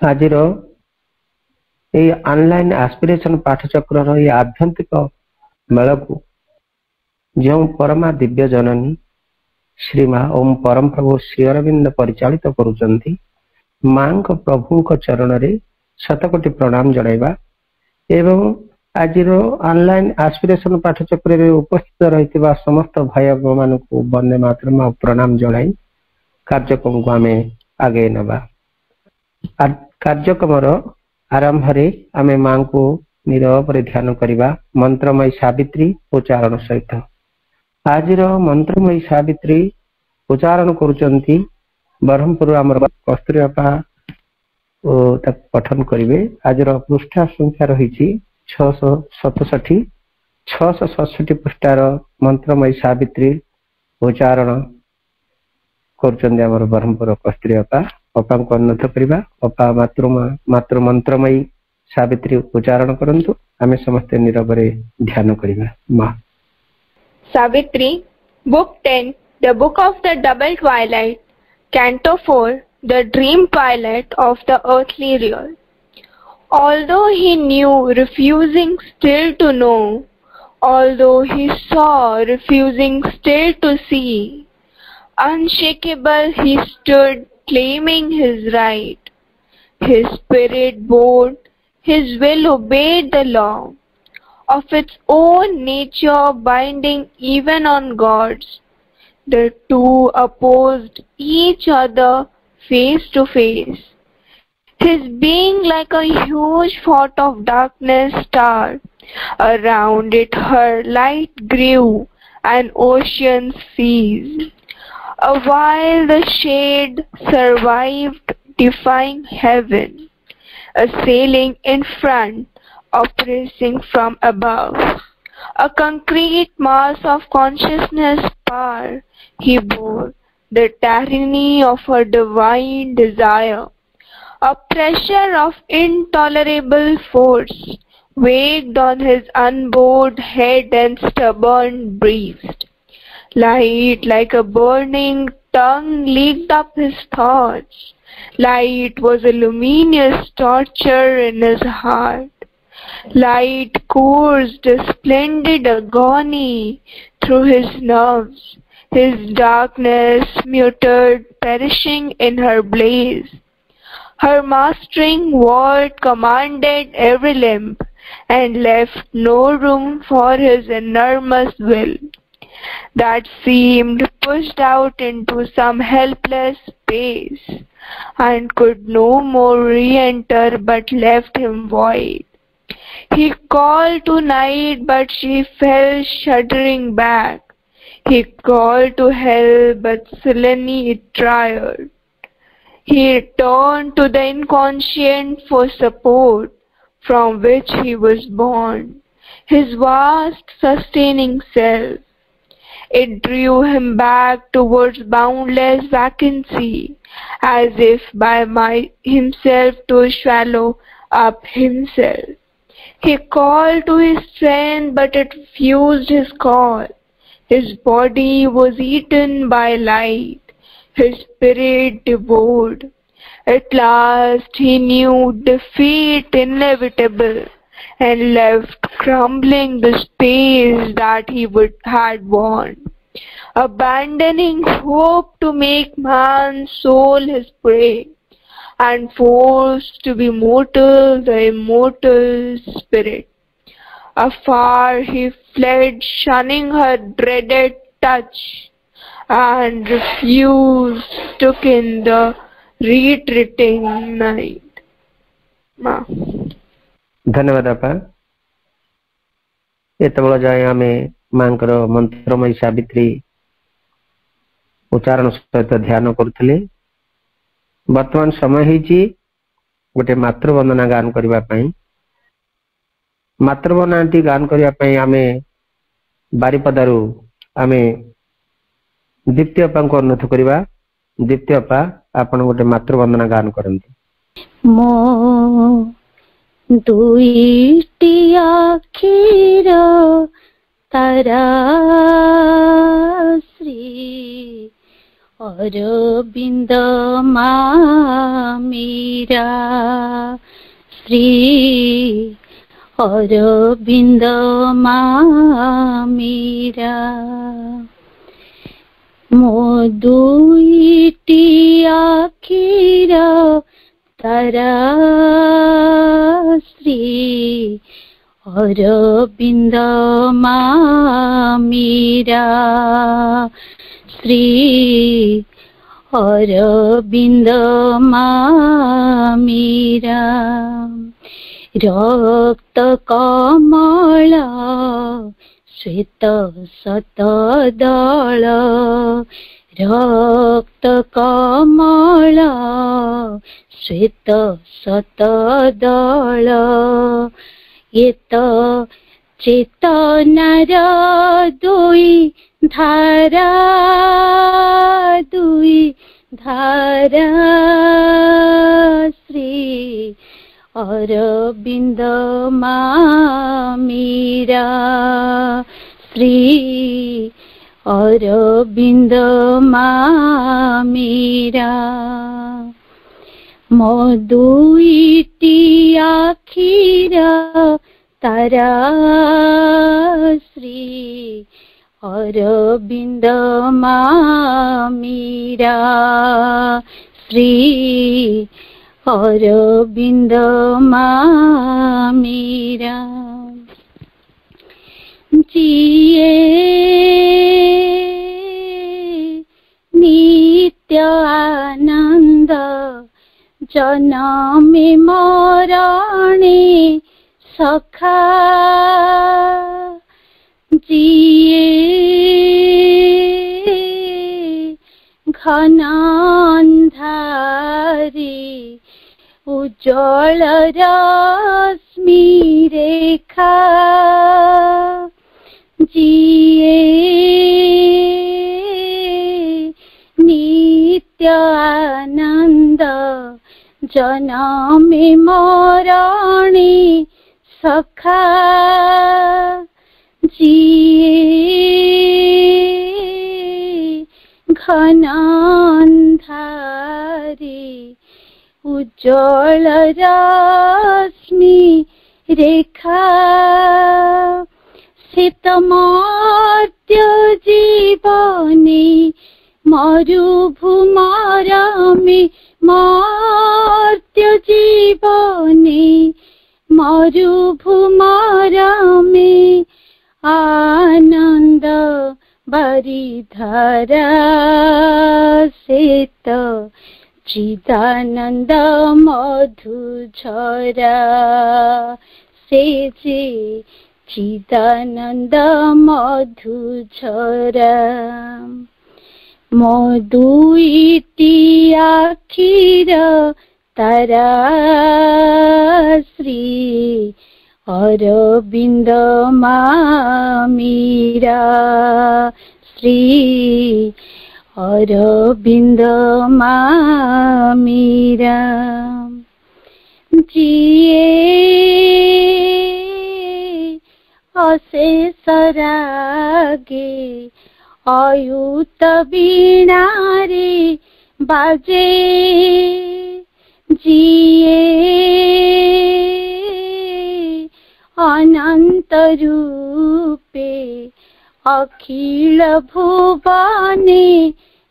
आज online aspiration पाठचक्र ये आभ्यंतिक mail को जो परमा दिव्य जननी श्री माँ ओम परम प्रभु श्री अरविंद परिचालित करुचंती माँ प्रभु चरण रे शतकोटी प्रणाम जणाइबा एवं आज ऑनलाइन एस्पिरेशन पाठचक्र रे उपस्थित रही समस्त भाई मान को वंदे मातरम प्रणाम जणाई कार्यक्रम को आमे आगे नबा। कार्यक्रम आरंभ आमे माँ को नीरव ध्यान करवा मंत्रमयी सावित्री उच्चारण सहित। आज मंत्रमयी सावित्री उच्चारण करुचंती ब्रह्मपुर आमर कस्तूरी बापा पठन करेंगे। आज पृष्ठा संख्या रही 667 667 पृष्ठार मंत्रमयी सावित्री उच्चारण कर ब्रह्मपुर कस्तूरी बापा बापा को अनुरोध करवा बापा मातृ मंत्रमयी सावित्री उच्चारण करंतु आमे समस्ते नीरव ध्यान करवा। माँ Savitri, Book 10, The Book of the Double Twilight, Canto 4, The Dream Twilight of the Earthly Real. Although he knew, refusing still to know, although he saw, refusing still to see, unshakable he stood, claiming his right. His spirit bowed, his will obeyed the law of its own nature, binding even on gods. The two opposed each other face to face. His being like a huge fort of darkness star. Around it her light grew, and oceans ceased. A while the shade survived, defying heaven, assailing in front, oppressing from above. A concrete mass of consciousness power he bore, the tyranny of a divine desire. A pressure of intolerable force weighed on his unbowed head and stubborn breast. Light like a burning tongue leaked up his thoughts. Light was a luminous torture in his heart. Light coursed a splendid agony through his nerves. His darkness muttered, perishing in her blaze. Her mastering word commanded every limb, and left no room for his enormous will, that seemed pushed out into some helpless space, and could no more re-enter but left him void. He called to night, but she fell shuddering back. He called to hell, but sullenly it tried. He turned to the inconscient for support, from which he was born, his vast sustaining self. It drew him back towards boundless vacancy, as if by himself to swallow up himself. He called to his strength, but it refused his call. His body was eaten by light, his spirit devoured. At last he knew defeat inevitable, and left crumbling the space that he had won, abandoning hope to make man's soul his prey, and forced to be mortal the immortal spirit. Afar he fled, shunning her dreaded touch, and refused took in the retreating night. धन्यवाद आपा। एतबेला जाए आमे मांकर मंत्रमयी सावित्री उच्चारण सहित ध्यान करुले। वर्तमान समय ही गोटे मातृवंदना गान करबा पई। मातृवंदनाटी गान करबा पई आमे बारिपदारू आमे दीप्ति अपा को अनुरोध करबा। दीप्ति अपा आपण गोटे मातृवंदना गान करंती। मो दुईटी आखिर तारा श्री अरविंद मेरा श्री अरविंद मेरा मो दुईटी आखिर तारा श्री अरविंद मेरा श्री अरविंद मेरा रक्त कमल श्वेत शतदल रक्त कमल श्वेत शतदल एत चेतनार दुई धारा श्री अरविंद मेरा श्री अरविंद मेरा मो दुईटी आखिर तारा श्री अरविंद मेरा श्री अरविंद मेरा जिए नित्य आनंद जन्मे मरणे सखा जिए घन अंधारी उज्ज्वल रश्मि रेखा जिए नित्य आनंद जन्मे मरणे सखा जिए घन अंधारी उज्ज्वल रश्मि रेखा शीतमर्त्य जीवने मरुभूमि मर्त्य जीवने मरुभूमि आनंद बरिधारा शेत चिदानंद मधुझरा से चिदानंद मधुझरा मो दुईटी आखिर तारा श्री अरविंद मेरा श्री अरविंद मेरा जिए अशेष रागे अयुत वीणा रे बाजे जिए अनंत रूपे अखिल भुवने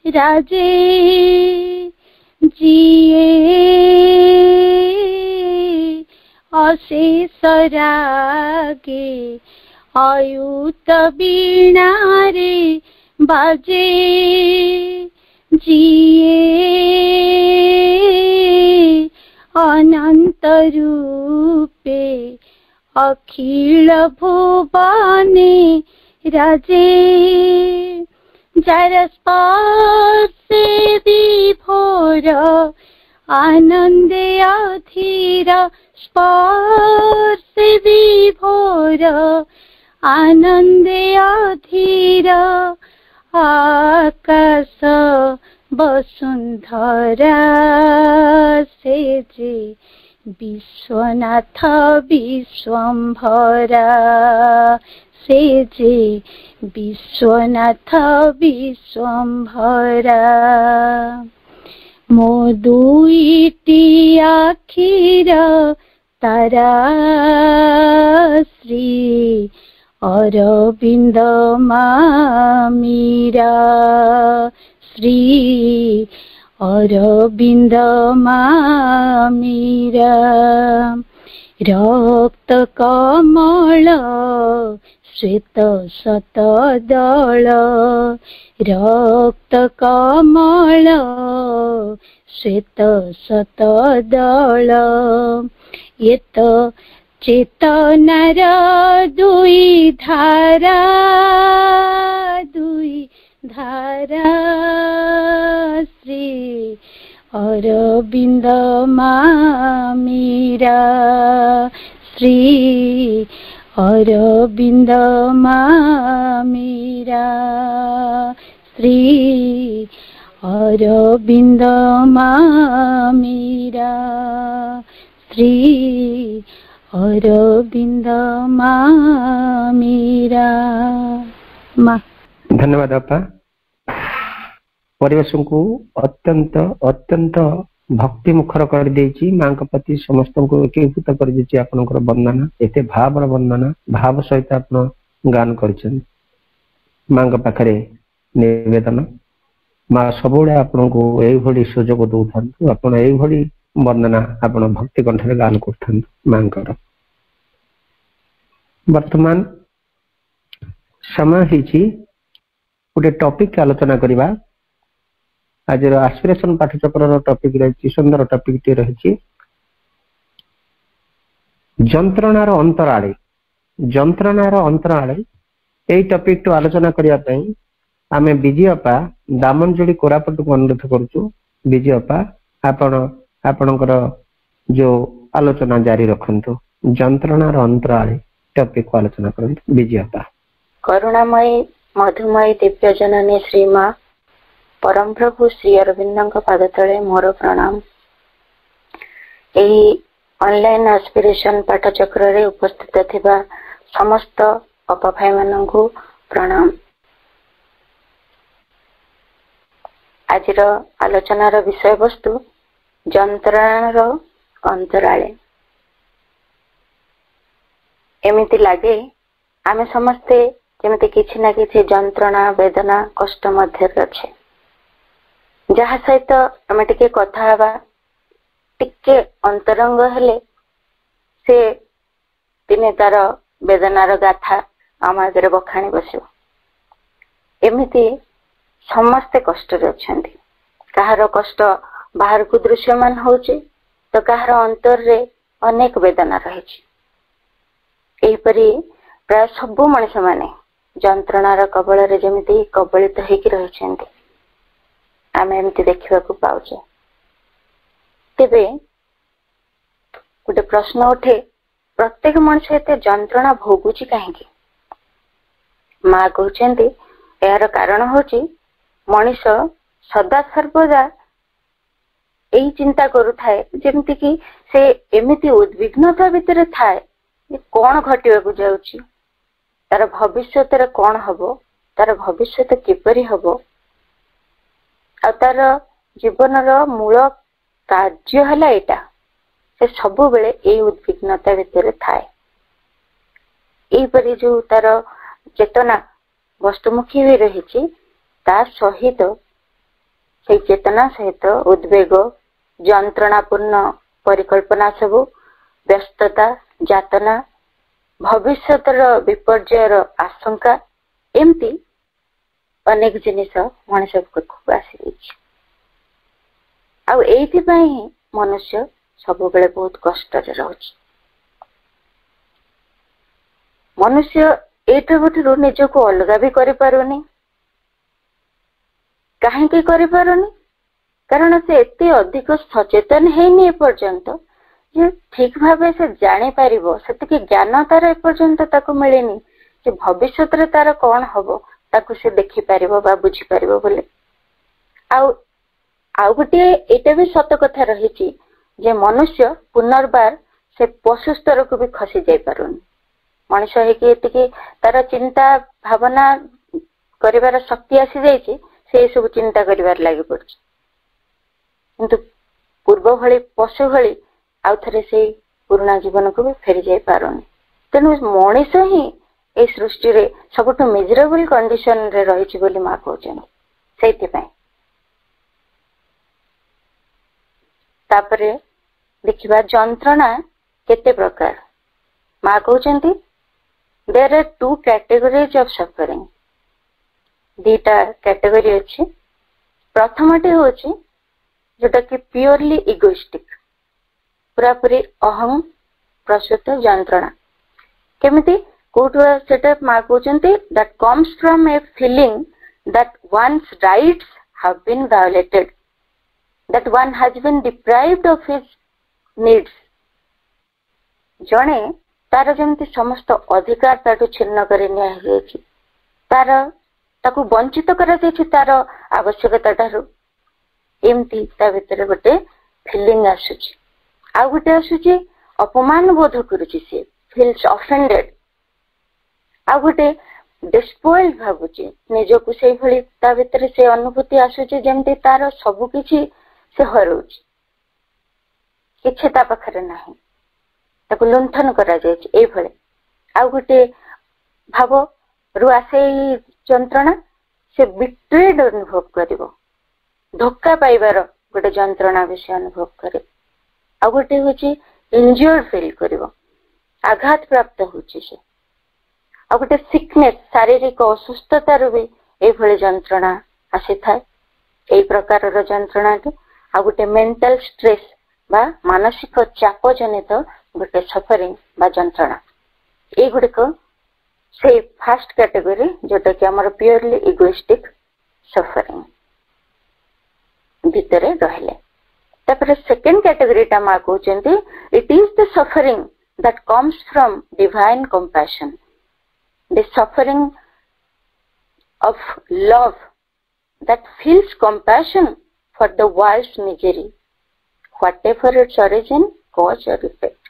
राजे जिए अशेष रागे अयुत वीणा रे बाजे जिए अनंत रूपे अखिल भुवने राजे जार स्पर्शे विभोर आनंदे अधीर स्पर्शे विभोर आनंदे अधीर आकाश वसुंधरा से जे विश्वनाथ विश्वम्भरा से जे विश्वनाथ विश्वम्भरा मो दुईटी आखिर तारा श्री अरविंद मामीरा श्री अरविंद मामीरा रक्त कमल श्वेत शतदल रक्त कमल श्वेत शतदल यत चेतनार दुई धारा श्री अरविंद मामीरा श्री अरविंद मामीरा श्री अरविंद मामीरा श्री अरविंद मामीरा। धन्यवाद अपा। परिवेश को अत्यंत अत्यंत भक्ति मुखर कर देछि। मां के प्रति समस्त को एकीभूत कर देछि। आपनकर वंदना एते भाव वंदना भाव सहित आपन गान करछन। मां के पाखरे निवेदन मां सबुळे आपन को एई भली सुजोग दउथन। आपन एई भली वंदना आपन भक्ति कंठरे गान करथन। मां कर वर्तमान समय हिची गोटे टॉपिक आलोचना करिबा। आज एस्पिरेशन पाठचक्र टॉपिक रही सुंदर टॉपिक टी रही जंत्रणार अंतराले। जंत्रणार अंतराले यही टॉपिक टू आलोचना करने आम विजय अपा दामनजोड़ी कोरापुट को अनुरोध करुचु। विजय अपा आपणकर जो आलोचना जारी रखंतु। जंत्रणार अंतराले टॉपिक को आलोचना करंतु। विजय अपा। करुणामयी मधुमयी दिव्य जननी श्रीमा परम प्रभु श्री अरविंद पाद तले मोर प्रणाम। यही ऑनलाइन एस्पिरेशन पाठचक्र रे उपस्थित थिबा समस्त अपा भाई माननकु प्रणाम। आजिर आलोचनार विषय वस्तु जंत्रणार अंतराले। एमिति लागे आमे समस्ते जेमिति किछि ना किछि जंत्रणा वेदना कष्ट मध्य अच्छे जहा सहित आम टिके कथा हवा टिके अंतरंग हेले से दिने तार वेदनार गाथा आम आगे बखाणी बसो। एमिति समस्ते कष्ट अच्छे। कहार कष्ट बाहर को दृश्यमान होचे तो कहार अंतर रे अनेक वेदना रही। प्राय सबु मनुष्य माने जंत्रणार कबल रे जेमिति कबलित होइकी रहिसेंती आम एमती देखा पाचे। तेबे गोटे प्रश्न उठे प्रत्येक मनुष्य एते जंत्रणा भोगुची कहीं। माँ कहते यार कारण होची मनुष्य सदा सर्वदा यही चिंता करुथाए जेमती कि से एमिति उद्विग्नता भितर थाए कौन घटिबाकू जाउची तार भविष्यत कौन हबो तार भविष्यत किपरि हबो आ तार जीवनर मूल कार्य हला एटा से सब बेले ए उद्विग्नता भितर थाए। एपरि जो तार चेतना वस्तुमुखी हुई रही ता सहित से चेतना सहित उद्वेग जंत्रणापूर्ण परिकल्पना सबु व्यस्तता जातना भविष्यतर विपर्ययर आशंका एमती अनेक जिनिस मनुष्य पाखक आसी मनुष्य सब बेले बहुत कष्ट रही। मनुष्य एठू निजक अलग भी करें कहीं कारण से एते अधिक सचेतन है एपर्यंत ठीक भाव से जानी पारिबो सेतिके ज्ञान तार एपर्यंत ताको मिलेनी जे भविष्यत रे तार कौन हबो ताको से देखि पारिबो बा बुझी पारिबो बोले। आउ गोटे एटा भी सत कथा रही जे मनुष्य पुनर्बार से पशु स्तर को भी खसी जाई पारुनी। मनुष्य है कि तार चिंता भावना करिवार शक्ति आसी जाइए से सब चिंता करिवार लगी पड़ किंतु पूर्व भली पशु भली आउ थे से पुराना जीवन को भी फेरी जाई पारुनी। तेणु मनीष ही ए सृष्टि रे सबुठ मिजरेबल कंडीशन रे रही बोली माँ कहते से तापरे देखिबा जंत्रणा केते प्रकार माँ कहते there are two categories of suffering दीटा कैटेगरी अच्छी प्रथमटी होची जोटा कि प्योरली इगोइस्टिक पूरा पूरी अहम प्रसूत जंत्रणा केमिति कोट सेटा माँ कहते that comes from a feeling that one's rights have been violated, that one has been deprived of his needs। जने तार जमती समस्त अधिकार ताटू छिन्न कर तार ताकू वंचित करा तार आवश्यकता ठारू एमती ता भीतर गोटे फीलिंग आसुची आ गोटे आसुची अपमान बोध करुची से फील्स ऑफेंडेड आ गोटे डिस्पोइल्ड भावुची निजको से भली ता भीतर से अनुभूति आसुची जेमती तार सब किछि से हरउची किछि ता पाखरे नाही ताकू लुंठन करा जायछि ए भले आ गोटे भाव रु आसे जंत्रणा से बिट्रेड अनुभव करिवो धोखा पाइबार गोटे जंत्रणा विषय अनुभव करे आ गोटे होची इंज्योर्ड फील करिवो आघात प्राप्त होची से आ गोटे सिकनेस शारीरिक असुस्थता रो भी ए भले जंत्रणा आसी थाए ए प्रकार रो जंत्रणा के आ गोटे मेंटल स्ट्रेस बा मानसिक चाप जनित गोटे सफरिंग बा जंत्रणा ए गुडिक से फर्स्ट कैटेगरी जोटा कि हमर प्योरली इगोइस्टिक सफरिंग भितरे रहले। तापर सेकंड कैटेगरी टा मा कहउचंती it is the suffering that comes from divine compassion, the suffering of love that feels compassion for the world's misery whatever its origin cause or effect.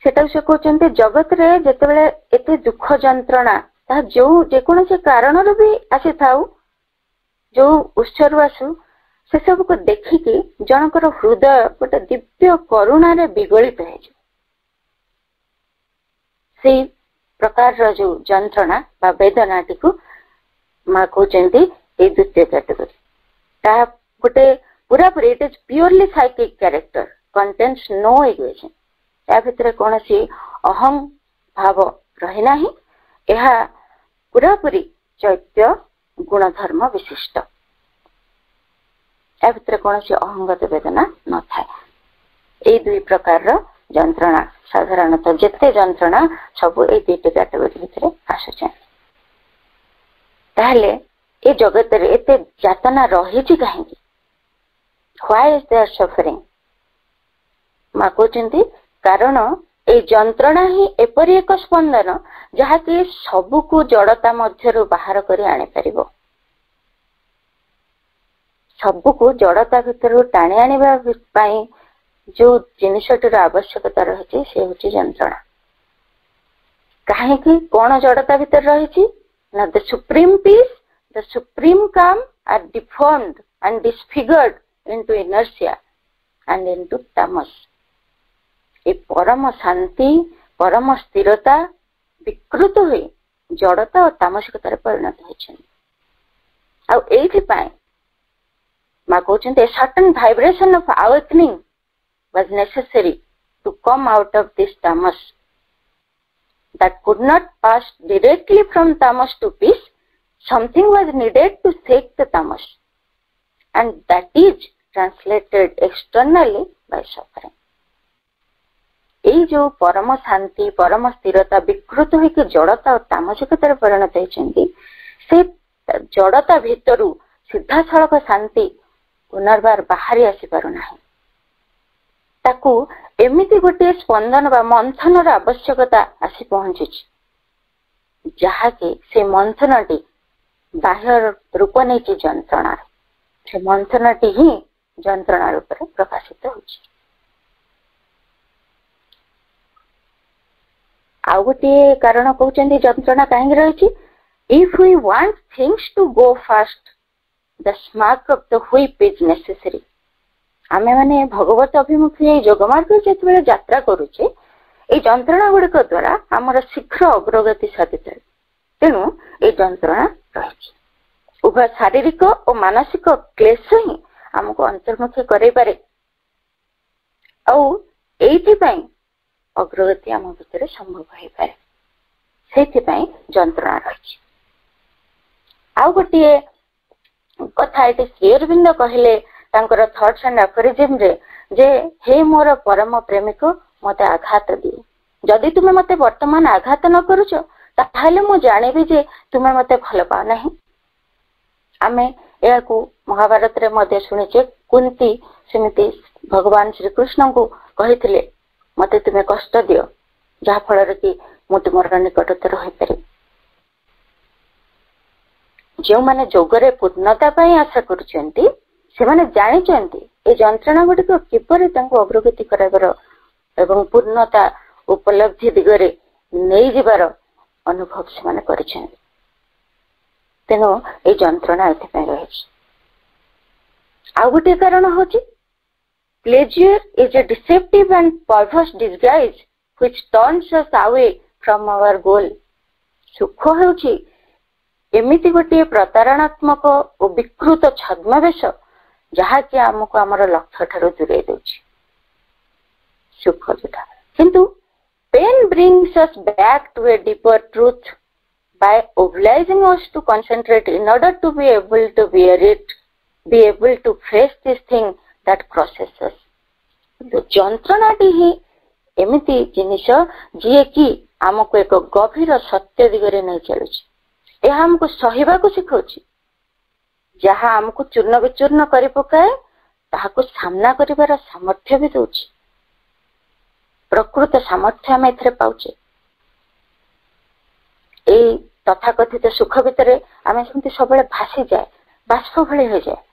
सेटा से कहते जगत रे जेतेबेले एते दुख जंत्रणा ता जो जेकोसी कारण रो भी आसी थाउ जो उत्सरु आसु से सब को देखिकी जनकर हृदय गोटे दिव्य करुणा रे विगलित है से प्रकार जो जंत्रणा बा वेदनाटी को माँ कहते ये द्वितीय कैटेगरी ता गोटे पूरा पूरी it is purely psychic character contains no egoism या भितर कौन सी अहम भाव रही ना यह पूरा पूरी चैत्य गुणधर्म विशिष्ट या भितर कौन सी अहंगत वेदना न थाए। दुई प्रकार जंत्रणा साधारणतः जिते जंत्रणा सब ये दुईट कैटेगरी भितर आसुचे ताहले ए जगत रे एते यातना रही कहीं व्हाई इज देयर सफरिंग माँ कहते कारण ए जंत्रणा ही एपरी एक स्पंदन जहाँकि सबको जड़ता मध्यरु बाहर करी आनी परिबो सबको जड़ता भितर टाणी आनिबा पई जो जिनिसटर आवश्यकता रही से होची जंत्रणा कहीं कौन जड़ता भितर रही ना the supreme peace the supreme calm are deformed and disfigured into inertia and into tamas. ए परम शांति परम स्थिरता विकृत हुई जड़ता और तामसिकतार परिणत होती माँ कहते certain vibration of awakening was necessary to come out of this tamas that could not pass directly from tamas to peace. Something was needed to shake the tamas, and that is translated externally by suffering. ये जो परम शांति परम स्थिरता विकृत होकर जड़ता और तामसिकतार परिणत होती से जड़ता भितर सीधा सड़क शांति पुनर्बार बाहरी आसी पारुना ताकू एमिति गोटे स्पंदन बा मंथन आवश्यकता आसी पहुंची जहाँकि से मंथनटी बाह्य रूप नहीं जंत्रणा से मंथनटी ही जंत्रणा रूप में प्रकाशित होची। आउ गोटे कारण कहते जंत्रणा कहीं रही if we want things to go fast the smart of the whip is necessary. आमे माने भगवत अभिमुखी जोगमार्ग जो यात्रा करुचे ये जंत्रणा गुड़िक द्वारा आमर शीघ्र अग्रगति साधित है। तेणु ये जंत्रणा रही उभय शारीरिक और मानसिक क्लेश ही आमको अंतर्मुखी करे पारे एइथिपाई अग्रगति आम भितर संभव हो पाए से जंत्रणा रही। आउ गोटे कथा ये श्री अरविंद कहले तांकर थॉट्स एंड एफोरिज्म रे जे हे मोर परम प्रेमिक मते आघात दिए जदि तुमे मते वर्तमान आघात न करूछ ताहले मु जानिबी जे तुमे मते भल पाओ नहीं। आमे याकू महाभारत रे मध्ये सुनिचे कुंती सेमिति भगवान श्री कृष्ण को कहिथिले मते तुमे कष्ट दियो जहा फल कि मु तुमर निकटतर होई पारे। जो माने जोगरे पूर्णता पाई आशा करुचंती से माने जानिचंती ए जंत्रणा गुड़िक किपरि तांको अग्रगति कराबर एवं पूर्णता उपलब्धि दिगरे नहीं जिबार अनुभव से माने करिसेंती। तेनो ए जंत्रणा एथिपाई रही। आ गोटे कारण होची pleasure is a deceptive and perverse disguise which turns us away from our goal. सुख होची एमिति गोटे प्रतारणात्मक और विकृत छद्मवेश जहाँकि आमको आमर लक्ष्य ठारू दूरे देउछि सुख जोटा किंतु pain brings us back to a deeper truth by obliging us to concentrate in order to be able to bear it be able to face this thing that crosses us. तो जंत्रणाटी ही एमिति जिनिस जी कि आमको एक गभीर सत्य दिगरे नहीं चलुछि यह हमको सहिबा को सिखाउछि जहाँ हमको चूर्ण विचूर्ण कर पकाए ताहाको सामना करिवार सामर्थ्य भी दउछि। प्रकृत सामर्थ्य आम एथरे पाउछे। ए तथाकथित सुख भितर आम सेमती सब भासी जाए बाष्प भली हो जाए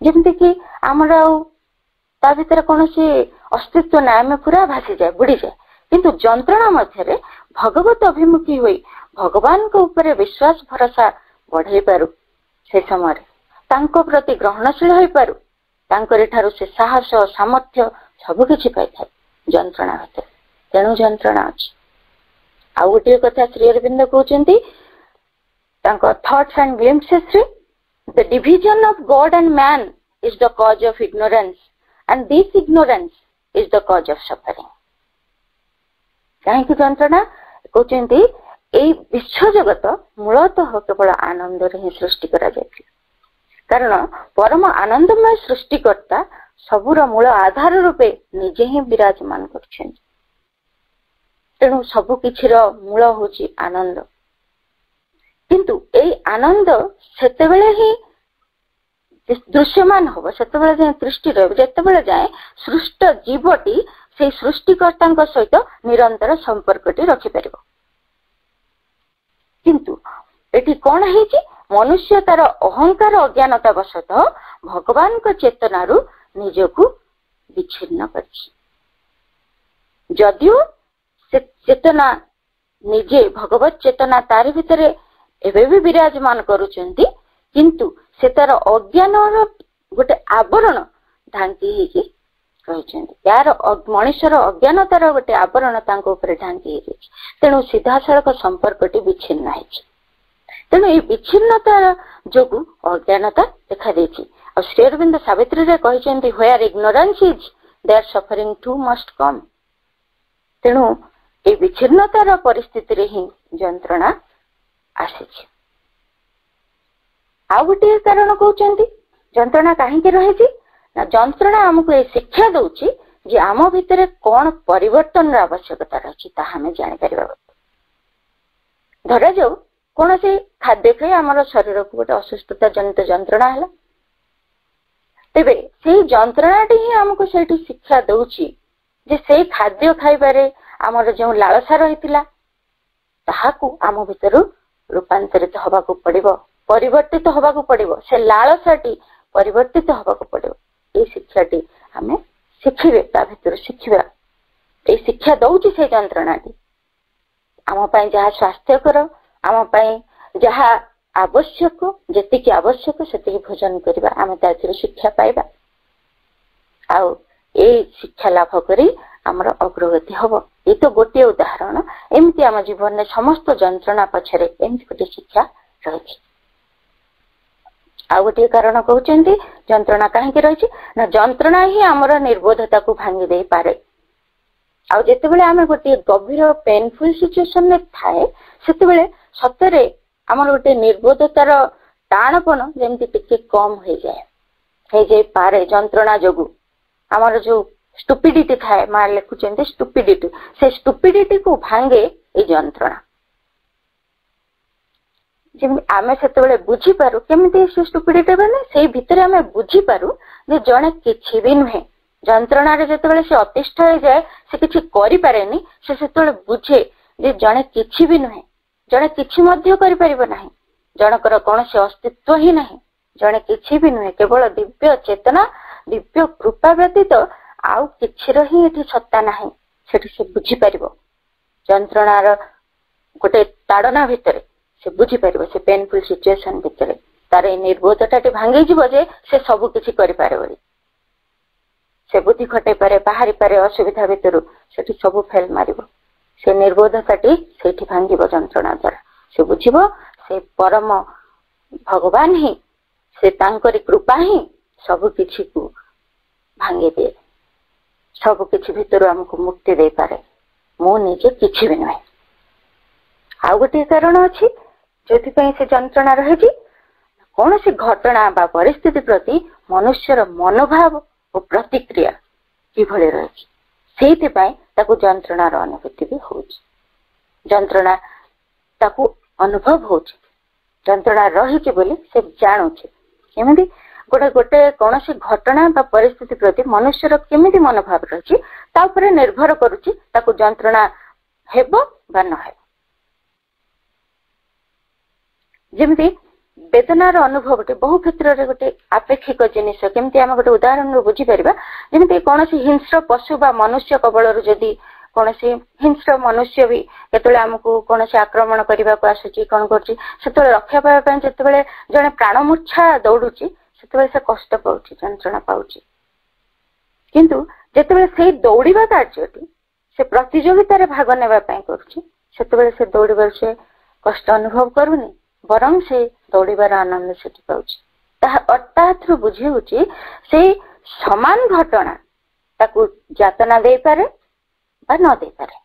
जमती कि आमर ता भितर कौन अस्तित्व ना आम पूरा भासी जाए बुड़ी जाए किंतु जंत्रणा मध्य भगवत अभिमुखी हुई भगवान को ऊपर विश्वास भरोसा बढ़े पारू से समय तांको प्रति ग्रहणशील हो पारू तांकर ठारू से साहस सामर्थ्य सबकिछि पाई थाए जंत्रणा भितर। तेणु जंत्रणा अछि। आउ गोटे कथा श्री अरविंद कहउचंती तांको थॉट्स एंड ग्लिम्पसेस रे the division of God and man is the cause of ignorance and this ignorance is the cause of suffering. कहीं जंत्रणा कहउचंती ए विश्व जगत मूलतः केवल आनंद रे ही सृष्टि करा जायछि कारण परम आनंदमय सृष्टिकर्ता सबुर मूल आधार रूपे निजे ही विराजमान करछन। तेणु सबु किछिर मूल होची आनंद किंतु ए आनंद सेतेबेले ही दृश्यमान होबो सेतेबेले जे दृष्टि रहबो जेतेबेले जाए सृष्ट जीवटी से सृष्टिकर्ता सहित निरंतर संपर्कटी रखि परिबो। किंतु एटी कौन है मनुष्य तार अहंकार अज्ञानता वशतः भगवान को चेतनारू निजकू विच्छिन्न करछि। जदियो से चेतना निजे भगवत चेतना तार भितर एबे भी विराजमान करूचंती किंतु से तार अज्ञान गोटे आवरण ढांकी ही रहिचंती यार मनुष्यर अज्ञानतार गोटे आवरण तांको ऊपर ढांकी ही रहिछि। तेणु सीधा सड़क संपर्कटी विच्छिन्न है। तेणु ये विच्छिन्नतार जोगु अज्ञानता देखा देछि। और श्री अरविंद सावित्री रे कहिसेंती where ignorance is there suffering too must come. तेणु ये विच्छिन्नतार परिस्थिति रे ही जंत्रणा आसीछि। आ गोटे कारण कहउचंती जंत्रणा काहे रहिछि ना जंत्रणा हमको ये शिक्षा दउछि जे आम भितर कौन परिवर्तन आवश्यकता रही हमें जापर। धरा जाऊ कौन से खाद्य खाई आम शरीर को गोटे असुस्थता जनित जंत्रणा है तेबे से जंत्रणाटी ही आमको से शिक्षा दउछि जे से खाद्य खाइबारे आमर जो लालसा रही ताहाकू आम भितर रूपांतरित होबाकू पड़िबो परिवर्तित होबाकू पड़िबो से लालसाटी परिवर्तित होबाकू पड़िबो। ये शिक्षाटी आम शिखिबे ता भितर शिखिबा ये शिक्षा दउछि से जंत्रणाटी आम जहाँ स्वास्थ्यकर आम जहाँ आवश्यक जेतिकी आवश्यक सेतिकी भोजन करबा आम तातिर शिक्षा पाइबा आउ ए शिक्षा लाभ करी आमर अग्रगति हब। ये तो गोटे उदाहरण। एमती आम जीवन में समस्त जंत्रणा पछरे एमती गोटे शिक्षा रही। आ गोटे कारण कहते जंत्रणा कहीं रही ना जंत्रणा ही आमर निर्बोधता को भांगी दे पारे। आउ जेतेबेले आमे गोटे गभीर पेनफुल सिचुएशन में थाए सेतेबेले सतरे आमर गोटे निर्बोधतार टाणपन जेमती टिके कम हो जाए पारे जंत्रणा जोगु आमर जो स्टुपिडिटी थाए मार लिखुचंती स्टुपिडिटी से स्टुपिडिटी को भांगे ए जंत्रणा जेम आमे सेतेबेले बुझी पारु केमिति से स्टुपिडिटी बने सेही भितरे आमे बुझी पारु जे जणे किछि भी नुहे जंत्रणा रे जेतेबेले से अतिष्ठ हो जाए से किछि करि पारेनी से सेतेबेले बुझे जे जणे किछि भी नुहे जणे किछि मध्य करि परिबो नाही जनकर कोनोसी अस्तित्व ही नाही जणे किछि भी नुहे केवल दिव्य चेतना दिव्य कृपा व्यतीत आउ किछिर ही एठी सत्ता नाही सेठी से बुझी परिबो जंत्रणार गोटे ताड़ना भितरे से बुझी परिबो से पेनफुल सिचुएशन भितरे तार निर्बोधताटी भांगी जीवो जे से सब किछि करि पारे बोली से बुद्धि खटे पारे बाहरी पारे असुविधा भितरु सेठी सब फेल मारिबो से निर्बोधताटी सेठी भांगिबो जंत्रणा द्वारा से बुझिबो से परम भगवान ही से तांकरी कृपा ही सब किछि को भांगे दे सब किछि भितरु हमको मुक्ति दे पारे मो निजे किछि भी नै। आ गोटे कारण अछि जोथि पई से जंत्रणा रही कौन सी घटना बा परिस्थिति प्रति मनुष्यर मनोभाव और प्रतिक्रिया किभଳି रही सेति पई ताकू जंत्रणार अनुभूति भी होछि जंत्रणा ताकू अनुभव होछि जंत्रणा रही बोली से जानुछि एमती गोटे गोटे कौन सी घटना बा परिस्थिति प्रति मनुष्यर केमिति मनोभाव रही ताउपरे निर्भर करुछि ताकू जंत्रणा हेबो बा न हेबो। जेमती वेदनार अनुभव बहु क्षेत्र में गोटे आपेक्षिक जिनिस केमती आम गोटे उदाहरण बुझी पारिबा जेमती कौन सी हिंस्र पशु बा मनुष्य कबलरू जदि कौन सी हिंस्र मनुष्य भी केतले आमको कौन सी आक्रमण करने को आसुची कौन करछि सेतले रक्षा पाइबा जेतेबेले जने प्राणमूर्छा दौड़ुची सेतेबेले से कष्ट पाउची जंत्रणा पाउची किंतु जेतेबेले से दौड़िबा कार्यटी से प्रतियोगिता रे भाग नेबा पई करूची सेतेबेले से दौड़िबार से कष्ट अनुभव करूनी बरं से दौड़िबार आनंद सेठी पाउची ताहा अर्थात बुझी होची से समान घटना ताकू यातना दे पारे बा न दे पारे।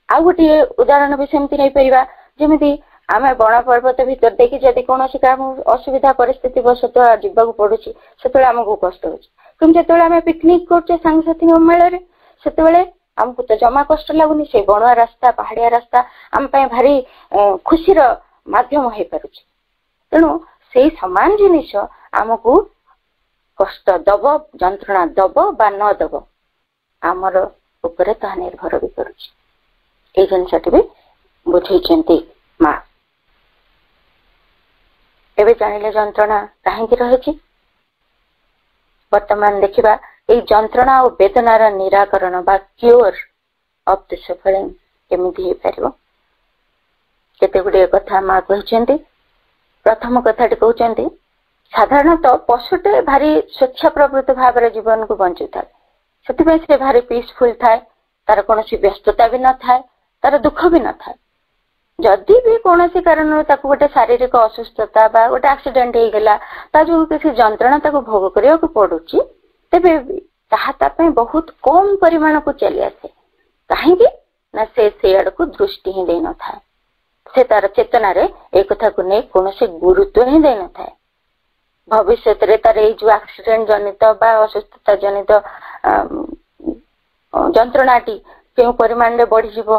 आ गोटे उदाहरण भी सेमती नहीं परिबा जेमिति आमे बण पर्वत भीतर देखि जदि कोनोसी काम असुविधा परिस्थिति बसत जीवा को पड़ुची सेतले हमको कष्ट होची किंतु जेतले आमे पिकनिक करछे संग साथी मेल रे सेतले हमको तो जमा कष्ट लागुनी से बणुआ रास्ता पहाड़िया रास्ता आम पे भारी खुशी माध्यम हो पारुची तेणु से समान जिनिस आमको कष्ट दब जंत्रणा दब बा न दब आमर उपरे ता निर्भर भी करुची ए जिनसटी भी बुझेइचंती मां एबे जानिले जंत्रणा काहेकि रहिछि वर्तमान देखिबा ए जंत्रणा और वेदनार निराकरण बा क्योर ऑफ द सफरिंग केमिति हे परिबो केते गुडे कथा मां कहिसेंती। प्रथम कथाटी कहउचंती साधारणतः पशुटे भारी स्वच्छ प्रवृत्त भाव रे जीवन को बंची थाए सेति से भारी पीसफुल थाए तार कोनोसी व्यस्तता भी न थाए तार दुख भी न थाए जदि भी कौन सी कारण गोटे शारीरिक असुस्थता बा गोटे एक्सीडेंट हो गला ता जो किसी जंत्रणा ताको भोग करिया को पड़ुची तेबे ताहा बहुत कम परिमाण को चली आसे कहीं ना से आड़ को दृष्टि ही दे न था से तार चेतना रे एक कथा को नहीं कौन से गुरुत्व ही दे न था भविष्य रे तार जो एक्सीडेंट जनित बा असुस्थता जनित जंत्रणाटी क्यों परिमाण रे बढ़ी जीवो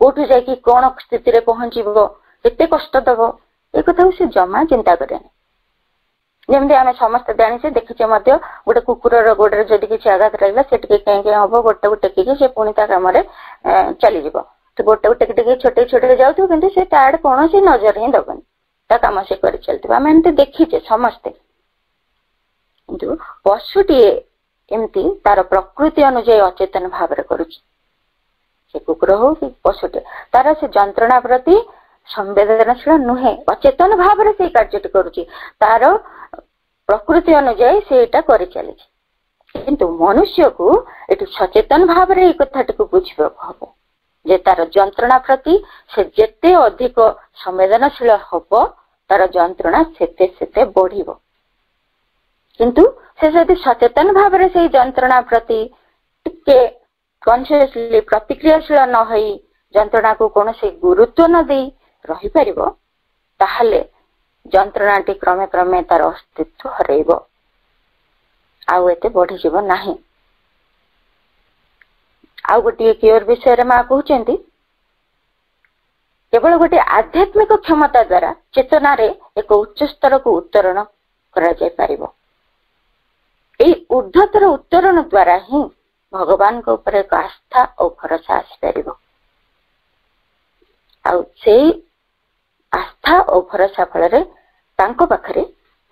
कोठु जाकी कौन स्थिति रे पहुंचीबो केते कष्ट दबो ए कथा से जमा चिंता करेनी जेमती आम समस्त जानी देखीचे गोटे कुकुर गोड़े जदि किसी आघात लगला से कहीं हम गोटे को टेकिकी से पुणी ता कम चली तो गोटे को टेकी छोटे छोटे जाऊ कि से ताड़ कौन सी नजर ही दबनी ता कम से कर चलती आम एमती देखीचे समस्ते पशुटी एमती तार प्रकृति अनुजाई अचेतन भाव करुच्ची से कुकुर हो कि पशुटे तार से जंत्रणा प्रति संवेदनशील नुहे अचेतन भाव से कार्य करुच्ची तार प्रकृति अनुजाई से कर चली किंतु मनुष्य को ये सचेतन भाव में कथाटी को बुझा हम जे तार जंत्रणा प्रति से जेते अधिक संवेदनशील हम तार जंत्रणा सेते बढ़ किंतु से जदि सचेतन भाव में से जंत्रणा प्रति टिके कॉन्शियसली प्रतिक्रियाशील न होई जंत्रणा को कौन से गुरुत्व न दे रही पारिबो ताहले जंत्रणाटी क्रमे क्रमे तार अस्तित्व हरैबो आउ एते बढ़ी जीव नाही। आउ गोटे क्योर विषय माँ कहते केवल गोटे आध्यात्मिक क्षमता द्वारा चेतना रे एक उच्च स्तर को उत्तरण करा जाय पारिबो। एई ऊर्ध्वतर उत्तरण द्वारा ही भगवान को ऊपर एक आस्था और भरोसा आसी पारिबो। आउ से आस्था और भरोसा फल तांको पाखरे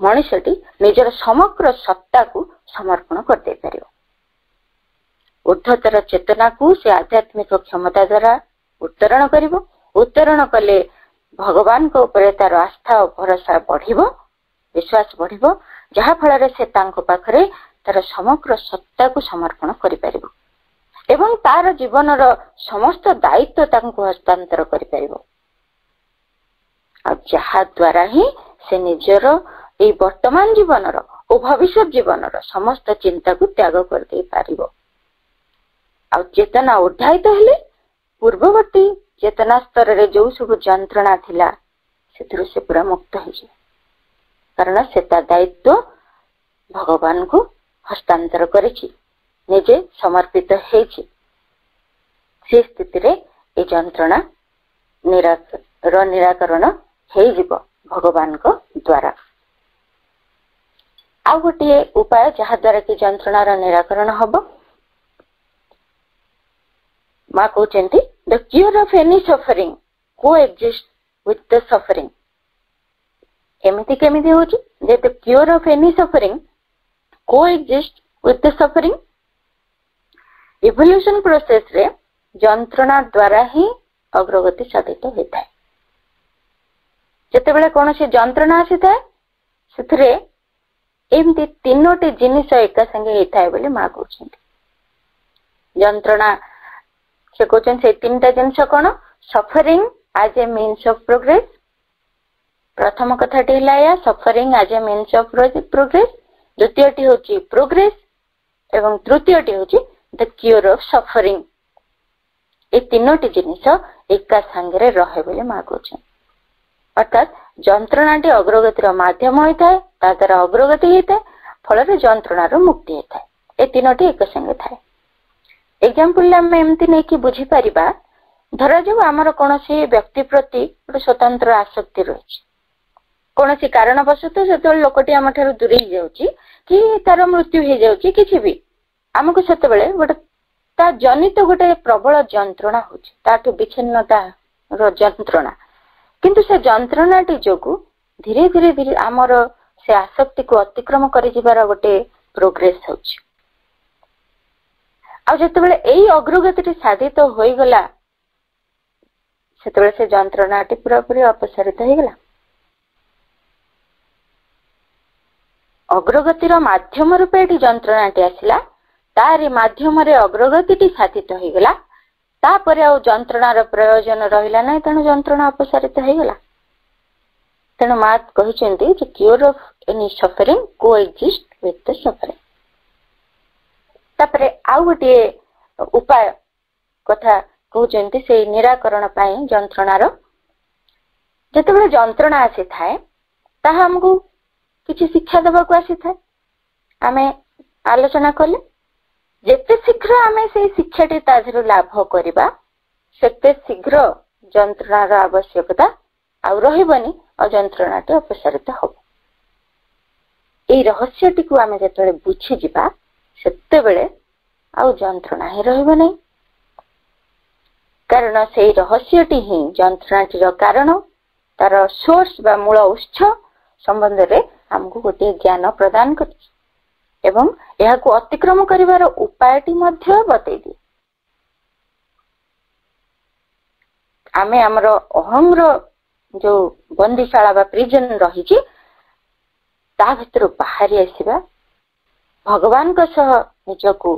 मनुष्यटी निजर समग्र सत्ता को समर्पण कर दे पारिबो। ऊर्ध्वतर चेतना को से आध्यात्मिक क्षमता द्वारा उत्तरण करिबो। उत्तरण कले भगवान को ऊपर तार आस्था और भरोसा बढ़िबो, विश्वास बढ़िबो, जहा फल से तांको पाखरे तार समग्र सत्ता को समर्पण करि पारिबो एवं तार जीवन समस्त दायित्व तांको हस्तांतर करि पारिबो। जहा द्वारा ही से निजर ए वर्तमान जीवन और भविष्य जीवन समस्त चिंता को त्याग कर दे पारिबो। आ चेतना उद्धायित हेले पूर्ववर्ती चेतना स्तर रे जो सब जंत्रणा थिला से से पूरा मुक्त हो जाए कारण से दायित्व भगवान को हस्तांतर करिछि, निजे समर्पित हेछि। से स्थिति रे ए जंत्रणा निराकरण हेइ जिवो भगवान को द्वारा। आ गोटे उपाय जहा द्वारा कि जंत्रणार निराकरण हबो माँ कहते the cure of any suffering coexist with the suffering. एमिति केमिति होची जे the cure of any suffering coexist with the suffering. Evolution process रे जंत्रणा द्वारा ही अग्रगति साधित होता है। जेतेबेले कौन से जंत्रणा आसी थाए सेथरे एमती तीनोटी जिनिस एका संगे होता है बोले माँ कहते। जंत्रणा से कहते से तीनटा जिनिस कौन suffering as a means of progress. प्रथम कथाटी हला या suffering as a means of progress, द्वितीयटी होची प्रोग्रेस एवं तृतीयटी होची द क्यूर ऑफ सफरिंग। ए तीनोटी जिनिस एका संगे रहे बोले माँ कहते। अर्थात जंत्रणाटी अग्रगतिर माध्यम होता है, ता द्वारा अग्रगति होता है, फल जंत्रणार मुक्ति होता है। ए तीनोटी एक संगे थाए। एग्जांपल आम एमती नहीं कि बुझी पारिबा धरा जाऊ आमर कौन से व्यक्ति प्रति गोटे स्वतंत्र आसक्ति रही कौन सी कारणवशत से लोकटी आम ठार दूरे जाऊँगी कि तार मृत्यु हो जाऊँगी किसी भी आमको से गोटे ता जनित गोटे प्रबल जंत्रणा हो विच्छिन्नता जंत्रणा किंतु से जंत्रणाटी जोगु धीरे धीरे धीरे आमर से आसक्ति को अतिक्रम कर गोटे प्रोग्रेस हो अग्रगति साधित हो गला से जंत्रणाटी पूरा पूरी अपसारित हो गला। अग्रगतिर माध्यम रूपे जंत्रणाटी आसिला तारी माध्यम रे अग्रगति साधित हो गला तापर आ जंत्रणार प्रयोजन रहिला नहीं तेणु जंत्रणा अपसारित हो गला। तेणु माँ कहते cure of any suffering coexist with the suffering. तापरे आउ गोटे उपाय कथा कहते से निराकरण पाई जंत्रणार जेतेबेले जंत्रणा आसी थाए ताहा हमको किसी शिक्षा देवाक आसी थाए आमे आलोचना कले जेते शीघ्र आमे से शिक्षाटी ताधर लाभ करिबा सेते शीघ्र जंत्रणार आवश्यकता आउ रहिबनी और जंत्रणाटी अपसारित हो। एई रहस्यटी को आमे जेतेबेले बुझी जिबा सेतेबेले आउ जंत्रणा ही रहिबो नहीं कारण से रहस्यटी ही जंत्रणाटीर कारण तार सोर्स बा मूल उत्स संबंध रे हमको गोटे ज्ञान प्रदान कर एवं यह को अतिक्रम करिवार उपायटी मध्य बतई दी। आमे हमर अहंर जो बंदीशाला बा प्रिजन रही ता भीतर बाहरी आसीबा भगवान का सह निजको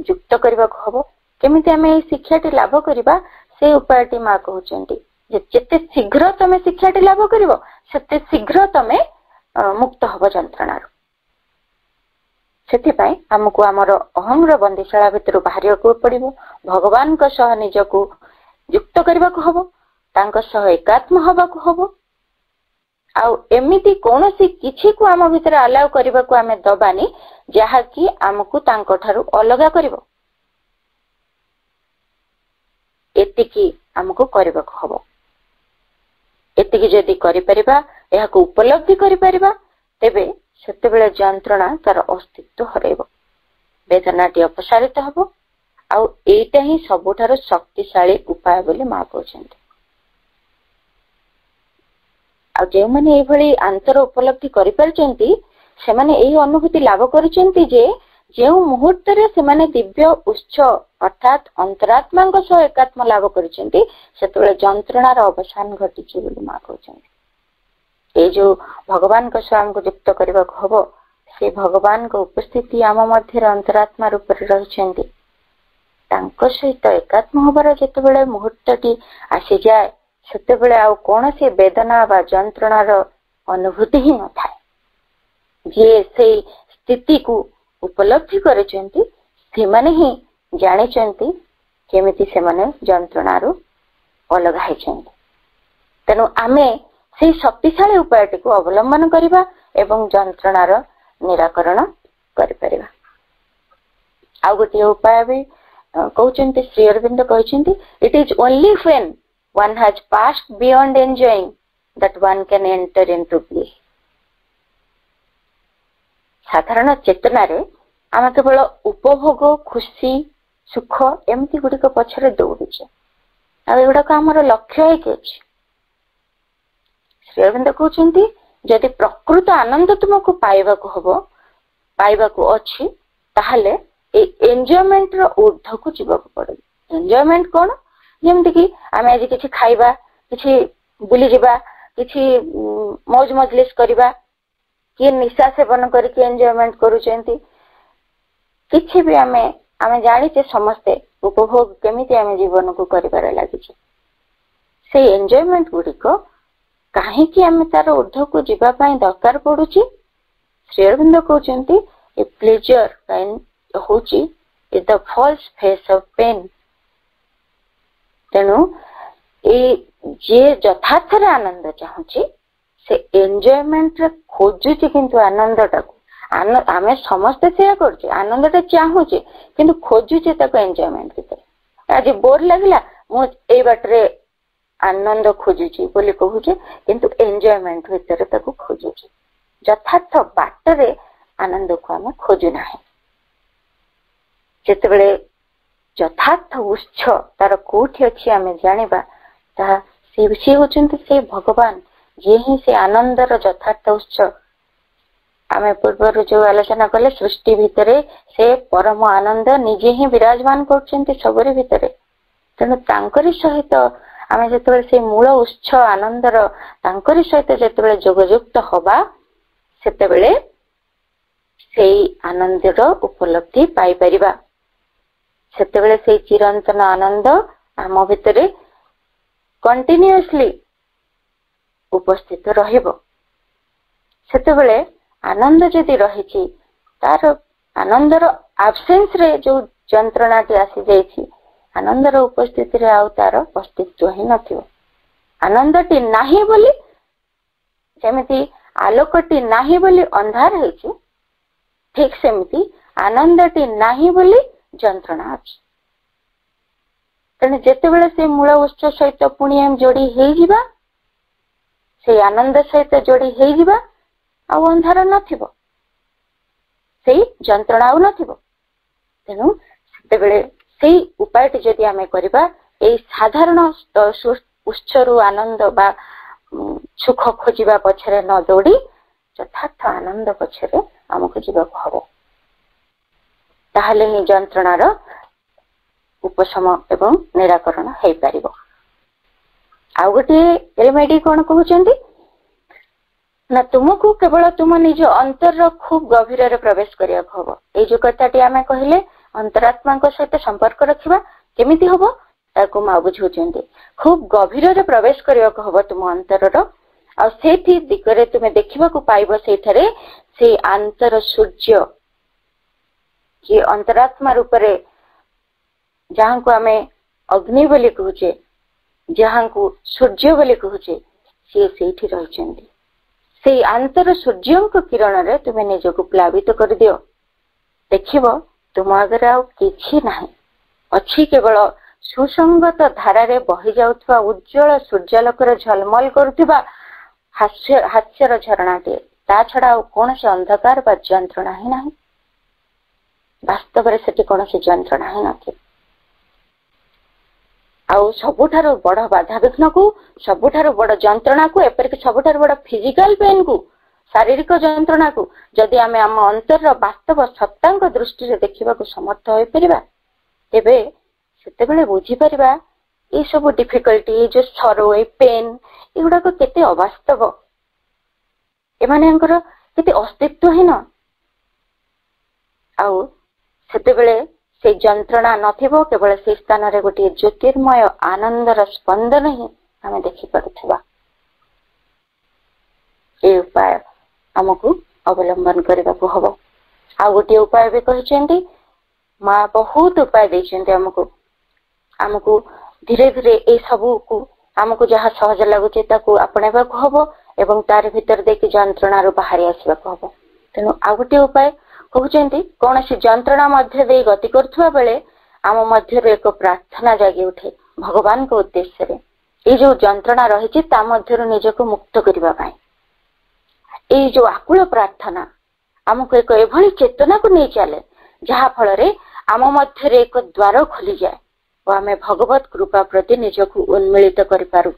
युक्त करबा को हबो केमिति आमे शिक्षाटी लाभ करबा से उपायटी मां कहउचंती जेते शीघ्र तमे शिक्षाटी लाभ करिवो सेते शीघ्र तमे मुक्त हबो जंत्रणार सेथिपाई हमकु हमर अहंर बंदीशाला भीतर बाहरिया को पड़िबो भगवान का सह निजको युक्त करबा को हबो तांका सह एकात्म हबा को हबो आउ एमिति कोनोसी किछि को आम भीतर अलाउ करबा को आमे दबानी जहा कि हमकु तांको ठारू अलगा करबो एतिकी हमकु करबा को हबो एतिकी जदि करि परिबा एहा को उपलब्धि करि परिबा तेबे सेते बेले जंत्रणा तार अस्तित्व हरेबो वेदनाटी अपसारित हबो आउ एटा ही सबुठारो शक्तिशाली उपाय बोली मां कहउछन्ती आ जे माने ए भली अंतर उपलब्धि करि परचंती से माने एही अनुभूति लाभ करचंती जे जेउ मुहूर्त रे से माने दिव्य उच्च अर्थात अंतरात्मा को सह एकात्म लाभ करचंती सेतबेले जंत्रणार अवसान घटिछि बोली मां कहउछन्ती ए जो भगवान को सह हमको युक्त करबा को हबो से भगवान को उपस्थिति आम मध्य अंतरात्मा रूप रे रहिछंती तांको सहित एकात्म हबार जेतेबेले मुहूर्तटी आसी जाए सेतेबेले आउ कोनोसी वेदना बा जंत्रणार अनुभूति ही न थाए जे से स्थिति को उपलब्धि करचंती से माने ही जानिचंती केमिति से माने जंत्रणारू अलग हैचंती तेनु आमे से शक्तिशाली उपायटी को अवलंबन करिबा एवं जंत्रणार निराकरण करि परिबा आ गोटे उपाय भी कहउचंती श्री अरविंद कहउचंती it is only when one has passed beyond enjoying that one can enter into play साधारण चेतना रे आम केवल उपभोग खुशी सुख एमती गुड़िक पछरे दौड़ुचे आगुड़ाक आमर लक्ष्य है कि श्री अरविंद कहउचंती जदि प्रकृत आनंद तुमको पाइबा को हबो पाइबा को अछि ताहले ए एन्जॉयमेंट रो ऊर्ध्व को जीवा को पड़े एन्जॉयमेंट कोन जेमति कि आमे आज किछि खाइबा किछि बुली जिबा किछि मौज मजलिस करिबा कि निशा सेवन करके एन्जॉयमेंट करूचंती किछि भी आमे जानि छे समस्ते उपभोग केमिति आमे जीवन को करिबार लागि छे से एन्जॉयमेंट गुडी को काहे कि आमे तार ऊर्ध्व को जीवा पई दरकार पडुची श्री अरविंद कहउचंती ए प्लेजर काइन होची is the false face of pain तेणु जे यथार्थ आनंद चाहूची से एन्जॉयमेंट रे खोजुची किंतु आनंदटा को आमे समस्त से करछे आनंदटा चाहूचे किंतु खोजुचे ताको एन्जॉयमेंट भीतर आज बोर लागला मु ए बाटरे आनंद खोजुची बोली कहूचे किंतु एन्जॉयमेंट भीतर ताको खोजुची यथार्थ बाटरे आनंद को आमे खोजु नाही जेतेबेले यथार्थ उच्च तार कोठी अछि आमे जानिबा ता से होचंती से भगवान जे ही से आनंदर यथार्थ उच्च आमे पूर्व जो आलोचना कले सृष्टि भितरे से परम आनंद निजे ही विराजमान करचंती सबरे भितरे तेणु तांकरी सहित आमे जेतेबेले से मूल उच्च आनंदर तांकरी सहित जेतेबेले जोगयुक्त होबा सेतेबेले सेई आनंदर उपलब्धि पाई परिबा सेतेबेले से चिरंतन आनंद आम भितरे कंटिन्यूअसली उपस्थित रहिबो सेतेबेले आनंद जदि रहिछि तार आनंदर एब्सेंस रे जो जंत्रणाटी आसी जाइछि आनंदर उपस्थिति रे आउ तार अस्तित्व ही नथिबो आनंदटी नाही बोली जेमिति आलोकटी नाही बोली अंधार हैछि ठीक सेमिति आनंदटी नाही बोली जंत्रणा अछि तेणु जेतेबेले से मूल उच्च सहित पुणी हम जोड़ी हेई जिबा से आनंद सहित जोड़ी हेई जिबा आ अंधार नथिबो सेई जंत्रणा आ नथिबो तेणु सेतेबेले सेई उपायटी जदि आमे करिबा एई साधारण उच्चरु आनंद बा सुख खोजिबा पछरे न दौड़ी यथार्थ आनंद पछरे आमको जीवाको हबो ताहले ही जंत्रणार उपशम एवं निराकरण हेई पारिबो ଆଉ ଗୋଟିଏ ରେमेडी कौन कहते ना तुमको केवल तुम निज अंतर खूब गभीर प्रवेश करिया हबो। ए जो कथाटी आमे कहले अंतरात्मा सहित संपर्क रखिबा केमिति हबो ताको मा बुझौचंदी। खूब गभीर प्रवेश करिया हबो तुम अंतरर आ सेठी दिगरे तुमे देखिबा को पाइबो सेठरे से अंतर सूर्य जे अंतरात्मा रूप रे जहां को आमे अग्नि बोली कहूचे जहां को सूर्य बोली कहूचे से सेठी रहचंदी। से अंतर सूर्य किरण रे तुमे निजको प्लावित कर दियो देखिबो तुम आगे आउ किछि नाही अछि केवल सुसंगत धारा रे बहि जाउथवा उज्जवल सूर्यालोकर झलमल करथबा हास्यर झरणाटे ता छड़ा कौन से अंधकार बा यंत्रणा ही नाही। वास्तव रे सेठी कौन से यंत्रणा ही नथि। आउ सबुठारु बड़ बाधा विघ्न को सबुठारु बड़ यंत्रणा को एपरिक सबुठारु बड़ फिजिकल पेन को शारीरिक यंत्रणा को जदि आमे आम अंतर वास्तव सत्तांक दृष्टि रे देखिबा को समर्थ होई परिबा तेबे सेते बेले बुझी परिबा ए सब डिफिकल्टी जो सरो ए पेन एगुडा को केते अवास्तव एमानेंकर केते अस्तित्वहीन आउ सेते बेले से यंत्रणा नथिबो केवल से स्थान रे गोटे ज्योतिर्मय आनंदर स्पंदन ही आमे देखि परुथबा। ए उपाय हमकु अवलंबन करबा को हबो। आ गोटे उपाय भी कहिसेंती मां बहुत उपाय दैसेंती हमकु धीरे धीरे ए सबु को हमकु जहा सहज लागुचे ताकू आपणेबा को हबो एवं तार भीतर देखि यंत्रणा रो बाहरी आसीबा को हबो। तेनु आ गोटे उपाय कहते कौन सी यंत्रणा मध्य दे गति करथुवा बेले आम मध्य एक प्रार्थना जागी उठे भगवान को उद्देश्य रे ये जो यंत्रणा रही ता मध्य निजको मुक्त करबा पाई ये जो आकुल प्रार्थना आमको एक एभली चेतना को नहीं चले जहा फल रे आम मध्य एक द्वार खोली जाए और आमे भगवत कृपा प्रति निजको उन्मिलित करि पारू।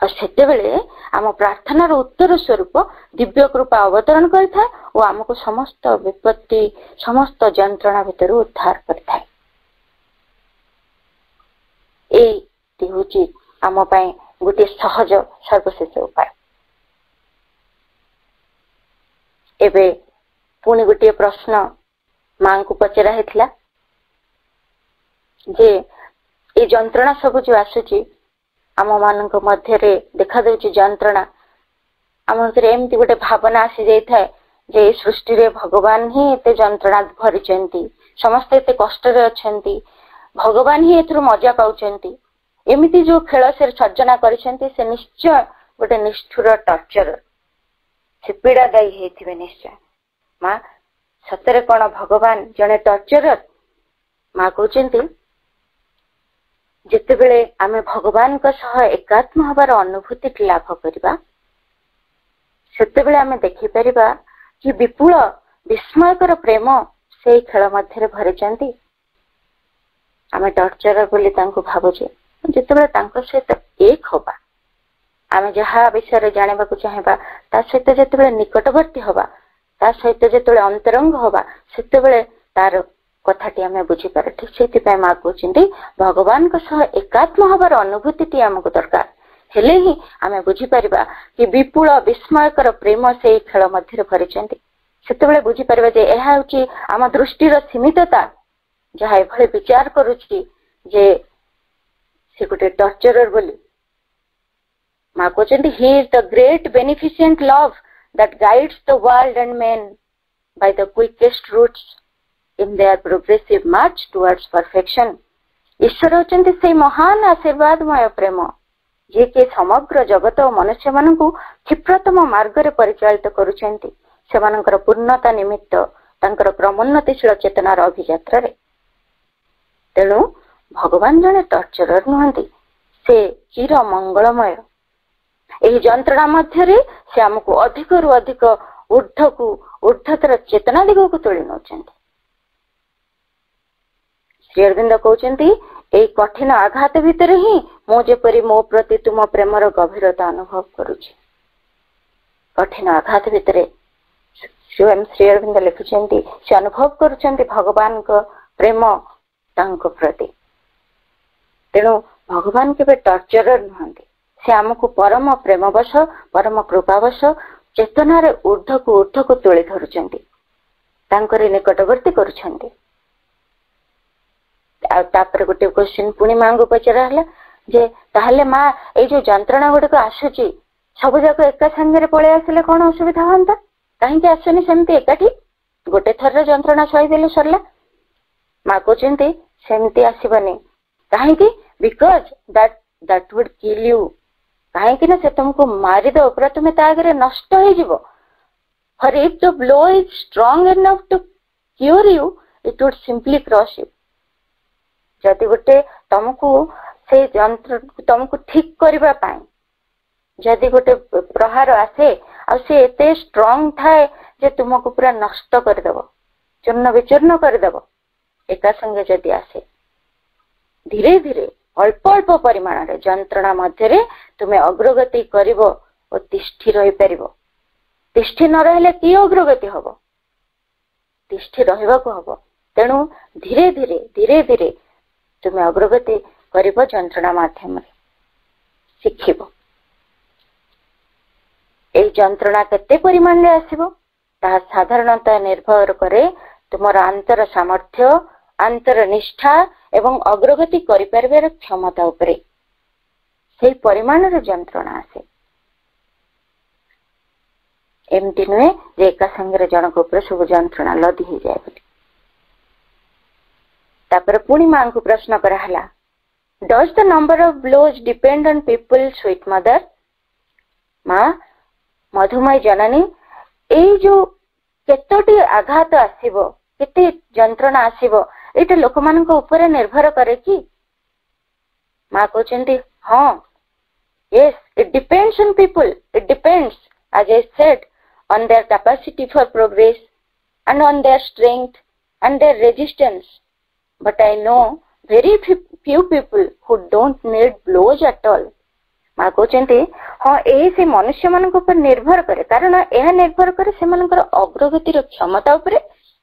और सेते बेले आम प्रार्थनार उत्तर स्वरूप दिव्य कृपा अवतरण करता और आमको समस्त विपत्ति समस्त यंत्रणा भीतर उद्धार करता है। ए होची आम पई गोटे सहज सर्वशेष उपाय। एबे पुणी गोटे प्रश्न मां को पचरा हेतला जे ए यंत्रणा सब जो आसुची आम मान मध्य देखा दउची यंत्रणा आम एमती गोटे भावना आसी जाई थाए जे सृष्टि रे भगवान ही एते यंत्रणा भरिचंती समस्त एते कष्ट रे अछंती भगवान ही एथुर मजा पाउचंती एमिति जो खेल से सर्जना करिसंती से निश्चय गोटे निष्ठुर टर्चर से पीड़ादायी हेथिबे निश्चय। मां सतरे कोन भगवान जने टर्चरर मां कहचंती जिते बेले आमे भगवान का सह एकात्म हबार अनुभूति लाभ करिबा सेते बेले आमे देखि परिबा कि विपुल विस्मयकर प्रेम से खेल मध्य भरी चंती। आमे टर्चर बोली तांको भाबुचे जिते बेले तांको सहित एक होबा आमे जहा विषय जानिबा को चाहेबा ता सहित जिते बेले निकटवर्ती होबा ता सहित जिते अंतरंग होबा सेते बेले तार कथाटी आमे बुझी पारे। ठीक से मां कहते भगवान का सह एकात्म हबार अनुभूति आमको दरकार हेले ही आमे बुझी पारिबा कि विपुल विस्मयकर प्रेम से खेल मध्य भरिचंती सेते बुझी पारिबा जे एहा होची आम दृष्टिर सीमितता जहा एभले विचार करूची जे से गोटे टर्चरर बोली। मां कहते he is the great beneficent love that guides the world and man by the quickest routes in their progressive march towards perfection। ईश्वर होचंती से महान आशीर्वादमय प्रेम जे के समग्र जगत और मनुष्य मानकु क्षिप्रतम मार्ग रे परिचालित करूचंती सेमानकर पूर्णता निमित्त तांकर क्रमोन्नतिशील चेतनार अभियात्रा रे। तेणु भगवान जने टर्चरर नुहंती से चिर मंगलमय एही यंत्रणा मध्य रे से हमको अधिक रु अधिक ऊर्ध्वतर चेतना दिगो को तोली नउचंती। श्री अरविंद कहते ए कठिन आघात भितर ही मो जेपरी मो प्रति तुम प्रेमर गभीरता अनुभव करुछि। कठिन आघात भितर स्वयं श्री अरविंद लिखुचंती से अनुभव करुचंती भगवान को प्रेम तांको प्रति। तेणु भगवान केबे टर्चरर नुहंती से आमको परम प्रेमवश परम कृपावश चेतनार ऊर्ध्व को तोली धरुचंती तांकर निकटवर्ती करुछंती। तापर गोटे क्वेश्चन पुणी माँ को पचरा हला जे ताहले माँ ए जो जंत्रणा गुड़िक आसुची सब जाक एका संगे पलि आसिले कौन असुविधा हम कहीं आसुनी सेमती एकाठी गोटे थर जंत्रणा सहीदेले सरला। माँ कहते सेमती आसबनी कहीं because that would kill you कहीं ना से तुमको मारिद पूरा तुम्हें आगे नष्ट हो for if the blow is strong enough to cure you it would simply cross you. जदि गोटे तुमको से जंत्र तुमको ठीक करबा पाई जदि गोटे प्रहार आसे आ से एते स्ट्रांग थाए जे तुमको पूरा नष्ट करदेव चूर्ण विचूर्ण करदेव एका संगे जदि आसे धीरे धीरे अल्प अल्प परिमाण रे जंत्रणा मध्य तुम्हें अग्रगति करिवो और तिष्ठि रही परिवो। तिष्ठि न रहले कि अग्रगति हबो तिष्ठि रहिबाको हबो तेणु धीरे धीरे धीरे धीरे तुम्हें अग्रगति करिवो जंत्रणा माध्यम शिखिबो। ए जंत्रणा केते परिमाण रे आसीबो ता साधारणतः निर्भर करे तुमर आंतर सामर्थ्य आंतर निष्ठा एवं अग्रगति करिपारबार क्षमता उपरे से परिमाण रे जंत्रणा आसे। एमती नुहे जे एका संगे जनक उपरे सब जंत्रणा लदी हो जाए बोली। तापर पुणी मां को प्रश्न कराला does the number of blows depend on people sweet mother. मां मधुमय जननी ए जो केतोटी आघात आसीबो केते जंत्रणा आसीबो एटा लोक मान को ऊपर निर्भर करे कि। मां कहते हाँ yes it depends on people it depends as I said on their capacity for progress and on their strength and their resistance but I know very few people who don't need blows at all। माँ कहते हाँ यही से मनुष्य मान ऊपर निर्भर करे कारण यह निर्भर करे से अग्रगतिर क्षमता उपरे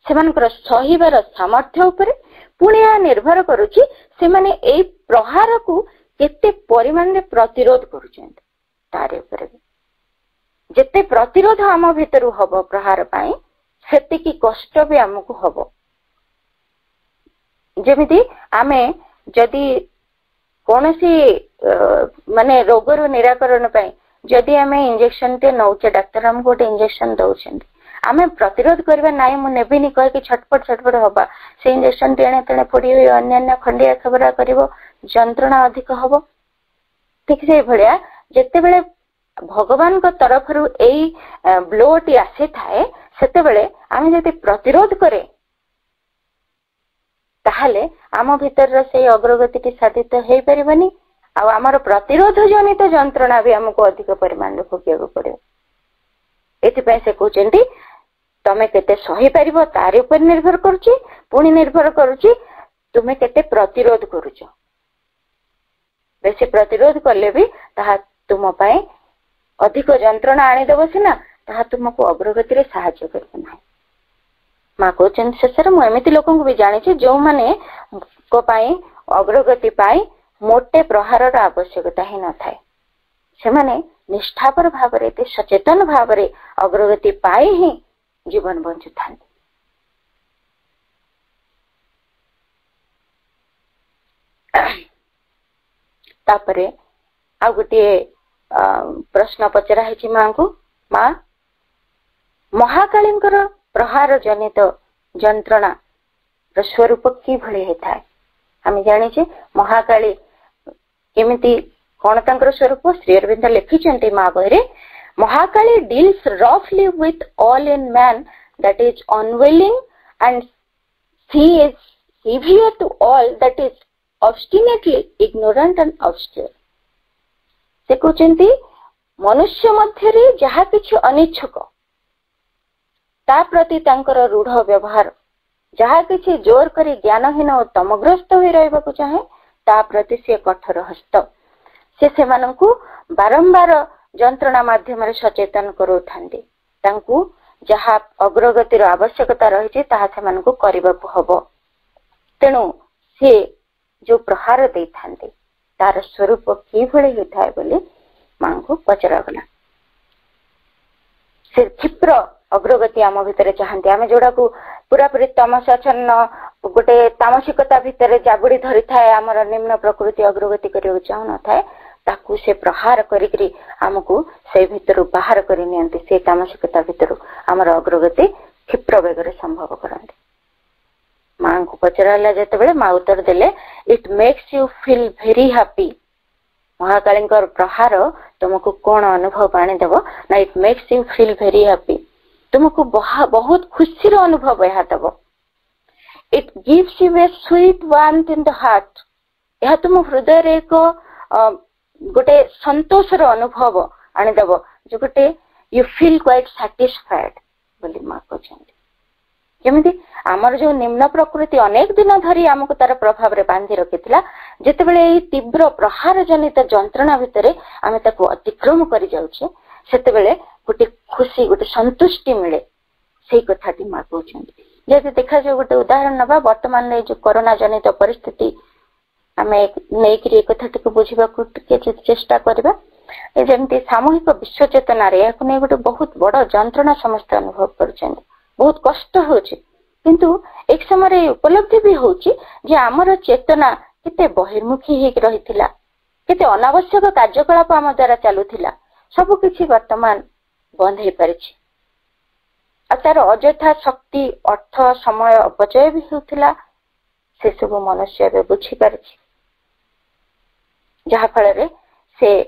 सेमानकर सहीबार सामर्थ्य उपरे पुणी यह निर्भर करुची से माने ए प्रहार को केते परिमाण रे प्रतिरोध करुचंत तारे उपरे जेते प्रतिरोध आम भीतर हबो प्रहार पाई सेते की कष्ट भी हमको हबो। जेमिति आमे जदि कोनसी माने रोगर निराकरण पाई जदि आमे इंजेक्शन ते नौचे डाक्टर हमको गोटे इंजेक्शन दउछंती आमे प्रतिरोध करबा नाई मु नेबिनी कह के छटपट हबा से इंजेक्शन तेणे तेणे फोड़ी हुई अन्य खंडिया खबरा करिवो जंत्रणा अधिक हबो। ठीक से भलिया जेते बेले भगवान को तरफ रु एई ब्लोटी आसी थाए सेते बेले आमे जदि प्रतिरोध करे ताहले आम भीतर से अग्रगति साधित हो पारिबनी आ आमर प्रतिरोध जनित जंत्रणा भी हमको अधिक परिमाण रे भोगिया पड़े। एथिपाई से कहते तमे केते सही पारिबो तार ऊपर निर्भर करुची पुणी निर्भर करुची तुमे केते प्रतिरोध करुच। बेसी प्रतिरोध करले भी ताहा तुम पाए अधिक जंत्रणा आनीदेव सीना ताहा तुमको अग्रगति रे साहाय्य करबो नाही। माँ कहते शेष मुझे लोक भी जानी जो मैंने अग्रगति पाई मोटे प्रहार आवश्यकता ही न थाए से माने निष्ठापर भाव सचेतन भाव अग्रगति पाई ही जीवन बंचु था। तापरे आ गोटे प्रश्न पचरा है माँ को माँ महाकाली प्रहार जनित जंत्रणा स्वरूप कि भली होता है। आम जानी महाकाली केमिति कौन तांकर स्वरूप श्री अरविंद लिखिछन्ति माँ बहरे महाकाली डील्स रफली with all in man that is unwilling and she is severe to all that is obstinately ignorant and obscure. से कहते मनुष्य मध्य जहा किछि अनिच्छुक ता प्रति तांकर रूढ़ व्यवहार जहा किछि जोर करी ज्ञानहीन और तमग्रस्त हो रहिबाकु चाहे ता प्रति से कठोर हस्त से मानकु बारंबार जंत्रणा माध्यम सचेतन करोथांती तांकु जहा अग्रगतिर आवश्यकता रही ताहा से मानकु करिबाकु हबो। तेणु से जो प्रहार देथांती तार स्वरूप किभଳି होता बोली मां को पचरागला। से क्षिप्र अग्रगति आम भितर चाहती आम जोड़ा को पूरा पूरी तमसाच्छन्न गोटे तामसिकता भितर जाबुड़ी धरी थाए आमर निम्न प्रकृति अग्रगति करने चाहू न थाए ताकू से प्रहार करी आमको से भितर बाहर कर से तामसिकता भितर आमर अग्रगति क्षिप्र वेगर संभव करते। मां को पचराला जिते माँ उत्तर देले it makes you feel very happy. Mahakali प्रहार तुमको कौन अनुभव आनीदेव ना it makes you feel very happy. तुमको बहुत खुशी अनुभव यह दब। It gives U A sweet warmth in the heart. यह तुम हृदय एक गोटे संतोषर अनुभव आनीदेव जो गोटे यू फील क्वाइट सैटिस्फाइड बोली माँ कहते। जमी आमर जो निम्न प्रकृति अनेक दिन धरी आमको तार प्रभाव रे बांधी रखिथिला जेतेबेले एई तीव्र प्रहार जनित जंत्रणा भितरे आमे ताको अतिक्रम करि जाउछे सेतेबेले गोटे खुशी गोटे संतुष्टि मिले सेई कथाटी मां कहउछन्ती। जेते देखा जो गोटे उदाहरण नबा वर्तमान रे जो कोरोना जनित परिस्थिति आमे नेकरी एक कथाटी को बुझिबा को चेष्टा करबा। ए जेमति सामूहिक विश्व चेतना रे याको नै गोटे बहुत बड़ जंत्रणा समस्त अनुभव करछन्ती। बहुत कष्ट होची किंतु एक समय उपलब्धि भी होची जे आमर चेतना केते बहिर्मुखी हे रहिथिला केते अनावश्यक कार्यकलाप आम द्वारा चालुथिला सब किछि वर्तमान बंद हे परिछि। तार अजथा शक्ति अर्थ समय अपचय भी होथिला से सब मनुष्य बे बुझी परिछि जहा फल रे से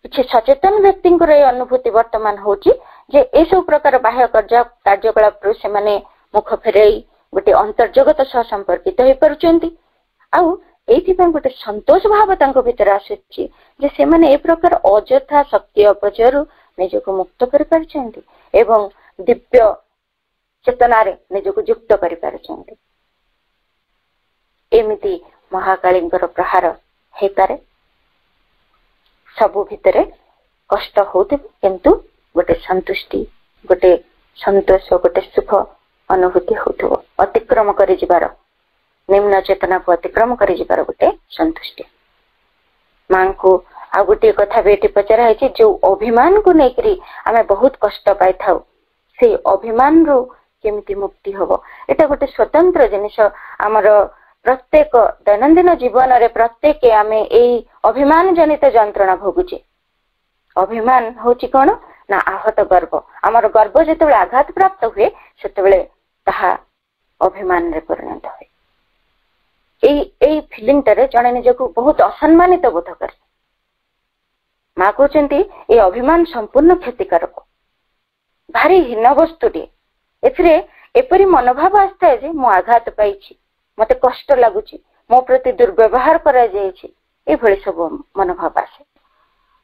किछि सचेतन व्यक्ति अनुभूति वर्तमान होची जे ए सब प्रकार बाह्य कार्यकलाप से माने मुख फेरई गोटे अंतर्जगत सह संपर्कित हो पारुचंती। आउ एथिपा गोटे संतोष भाव तांको भीतर आसुची जे से माने ए प्रकार अजथा शक्ति अपचय निजको मुक्त कर पारचंती एवं दिव्य चेतना रे निजको युक्त कर पारचंती। एमिति महाकालींकर प्रहार हे पारे सबु भितरे कष्ट होते किंतु गोटे संतुष्टि गोटे संतोष गोटे सुख अनुभूति होथो अतिक्रम करि जिबार निम्न चेतना को अतिक्रम करि जिबार गोटे संतुष्टि। मां को आ गोटे कथा बेटी पचरा है जो अभिमान को नेकरी आमे बहुत कष्ट पाई थाउ से अभिमान रो केमिति मुक्ति होबो एटा गोटे स्वतंत्र जिनिस हमर प्रत्येक दैनंदिन जीवन रे प्रत्येक आमे एई अभिमान जनित जंत्रणा भोगुचे। अभिमान होची कोन ना आहत गर्व आमर गर्व जेते आघात प्राप्त हुए सेते ताहा अभिमान रे परिणत हुए। एई फीलिंग तरे जने निजको बहुत असम्मानित बोध करे। मां कहचंती ए अभिमान संपूर्ण क्षतिकारक भारी हीन वस्तुटी एथिरे एपरि मनोभाव आस्था जे मो आघात पाइछि मते कष्ट लागुछि मो प्रति दुर्व्यवहार करा जायछि ए भଳି सब मनोभाव आसे।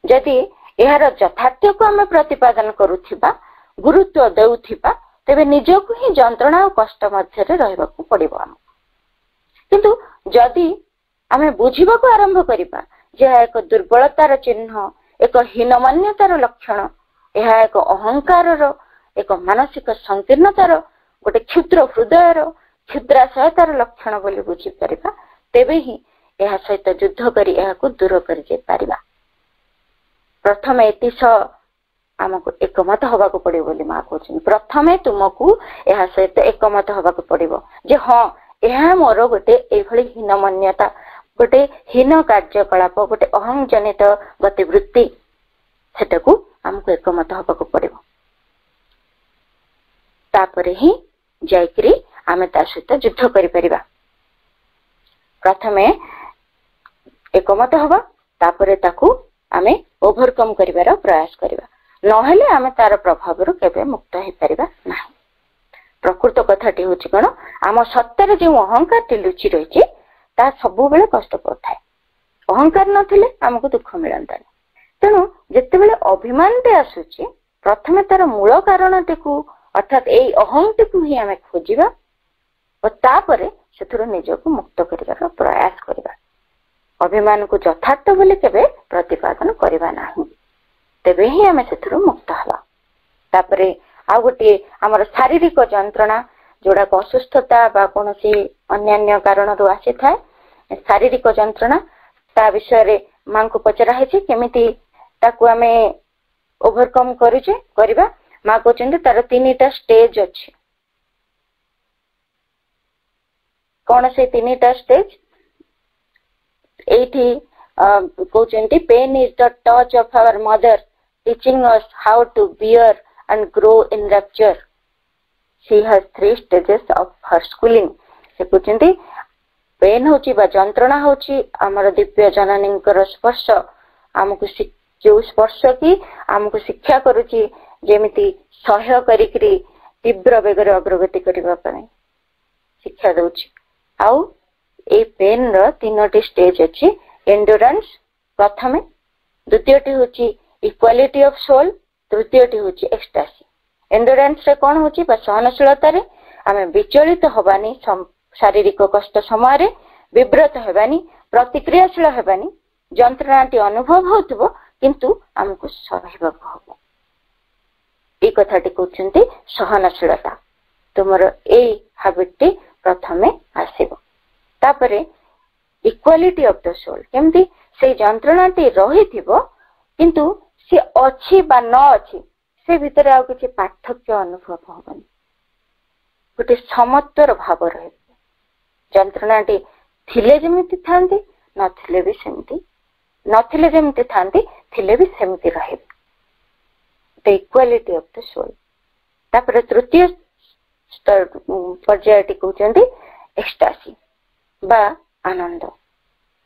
जदि एहार यथार्थ को आम प्रतिपादन करुथिबा गुरुत्व देउथिबा तेबे निजको ही जंत्रणा और कष्ट मध्य रहिबाकू पड़िबो आम। किंतु जदि आम बुझिबाकू आरंभ करिबा जे एक दुर्बलतार चिन्ह एक हीनमान्यतार लक्षण यह एक अहंकार एक मानसिक संकीर्णतार गोटे क्षुद्र हृदयर क्षुद्राशयतार लक्षण बोली बुझी परिबा तेबे ही यह सहित युद्ध करी यहाकू दूर करि जे परिबा। प्रथम एतिश आमको एकमत हवाको पड़िबो बोली मां कहछन। प्रथमे तुमको यह सहित एकमत हवाको पड़िबो जे हां यह मोर गोटे एभली हीनमान्यता गोटे हीन कार्यकलाप गोटे अहं जनित गतिवृत्ति सेटाकू हमको एकमत हवाको पड़िबो। तापरे ही जायकरी आमे ता सहित युद्ध करि परिबा। प्रथमे एकमत हवा तापरे ताकू आमे ओवरकम करिवार प्रयास करिबा नहेले आमे तार प्रभाव रु केबे मुक्त हे परिबा नाही। प्रकृत कथाटी होची कोन आम सत्तर जो अहंकार टी लुचि रहिछि ता सबु बेले कष्ट पथाय। अहंकार नथिले हमको दुख मिलंतानी। तेणु जेते बेले अभिमान ते आसुछि प्रथमे तार मूल कारण टिकु अर्थात एई अहं टिकु ही आमे खोजिबा और तापरे सेथुर निजको मुक्त करिवार प्रयास करिबा। अभिमान को यथार्थ बोले केबे प्रतिपादन करिबा नाही तेबे ही आमे सेथुर मुक्त हवा। तापरे आ गोटे हमर शारीरिक जंत्रणा जोड़ा असुस्थता बा कोनोसी अन्य कारण रु आसी थाए शारीरिक जंत्रणा ता विषय माँ को पचरा है केमिति ताकू आमे ओवरकम करूचे करबा। माँ कहते तार 3टा स्टेज अच्छे। कौन से 3टा स्टेज? एठी कहते pain is the touch of our mother teaching us how to bear and grow in rapture. She has 3 stages of her schooling. से कहते पेन होची बा जंत्रणा होची आमर दिव्य जननी स्पर्श आमको जो स्पर्श की आमको शिक्षा करुची जेमिति सह्य करिकरी तीव्र बेगर अग्रगति करबा पई शिक्षा दउची। आउ ए पेन रो 3टी स्टेज अछि। एंड्योरेंस प्रथमे, द्वितीयटी होची इक्वालिटी ऑफ सोल, तृतीयटी होची एक्सटासी। एंड्योरेंस रे कोन होची बा सहनशीलता रे आमे विचलित होबानी, शारीरिक कष्ट समय रे विब्रत हेबानी, प्रतिक्रियाशील हेबानी। जंत्रणाटी अनुभव होतबो किंतु हमको सहिबाक हबो। ए कथाटी कहउछन्ती सहनशीलता। तुमर ए हैबिटटी प्रथमे आसीबो। तापरे इक्वालिटी ऑफ द सोल केमती से जंत्रणाटी रहिथिबो किंतु से अछि बा न अछि से भितर आ किछि पार्थक्य अनुभव होबनी। गोटे समत्वर भाव रहे। जंत्रणाटी थिले जेमिति थांती नथिले भी सेमिति, नथिले जेमिति थांती थिले भी सेमिति रहे। The equality of the soul. तापर तृतीय पर्यायटी कहउछन्ती एक्सटासी बा आनंद।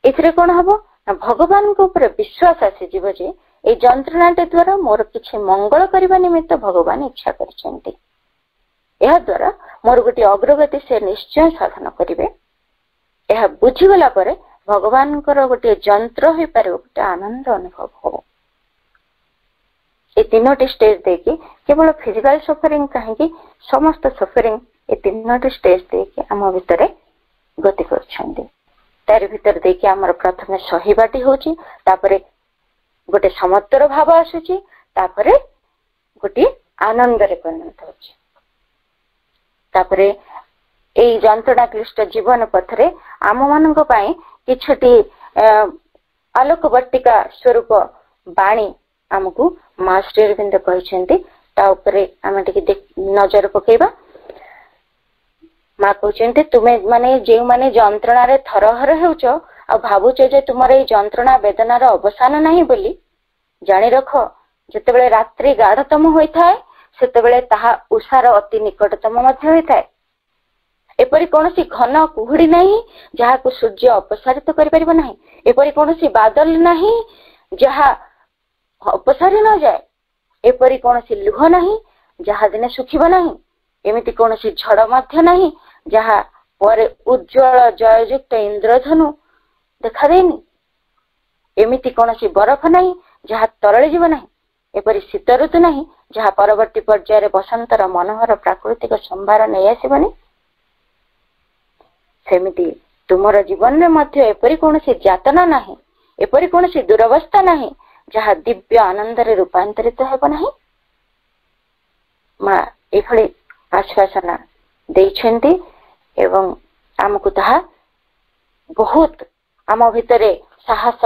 एथरे कोन हबो ना भगवान को ऊपर विश्वास आसी जीव जे ए जंत्रणाटे द्वारा मोर किछि मंगल करबा निमित्त भगवान इच्छा करछन्ती। एहा द्वारा मोर गोटे अग्रगति से निश्चय साधन करिवे। एहा बुझिगला परे भगवान कर गोटे जंत्र होई पारे गोटे आनंद अनुभव हो। ए 3टी स्टेज देखि केवल फिजिकल सफरिंग कहीं समस्त सफरिंग ए 3टी स्टेज देखि आम भितर गति करछन्ती। तार भितर देखि हमर प्रथमे सहीबाटी होची, तापरे गोटे समत्वर भाव आसुची, तापरे गोटे आनंद रे परिणत होची। तापरे एई जंत्रणा क्लिष्ट जीवन पथरे आम मानक पई किछटी आलोकवर्तिका स्वरूप बाणी आमको माँ श्री अरविंद कहते ता उपरे आमे टिके नजर पकेबा। माँ कहते तुमे माने जे माने जंत्रणा रे थरहर हेउचो आ भाबुच जे तुमर ए जंत्रणा वेदनार अवसान नाही बोली जानि रख। जेतेबेले रात्रि गाढ़तम होई थाए सेतेबेले ताहा उषार अति निकटतम मध्य होई थाए। एपरि कोनोसी घन कुहुड़ी नहीं जहा को सूर्य अपसारित करि परिबो नाही। एपरि कोनोसी बादल नहीं जहा अपसारी न जाए। एपरि कोनोसी लुह नहीं जहा दिने सुखिबो नाही। एमिति कोनोसी झड़ मध्य नहीं जहा परे उज्जवल जययुक्त इंद्रधनु देखा देनी। एमिति कोनोसी बरफ नहीं जहा तरली जीव नाही। एपरि शीत ऋतु नहीं जहा परवर्ती पर्यायर बसंतर मनोहर प्राकृतिक संभार नहीं आसीबनी। सेमिति तुमर जीवन में मध्य एपरि कोनोसी जातना नहीं, एपरि कोनोसी दुरवस्था नहीं जहा दिव्य आनंद रे रूपांतरित हेब नाही। माँ एभली आश्वासना देइछन्ती एवं आमको ताहा बहुत आम भितरे साहस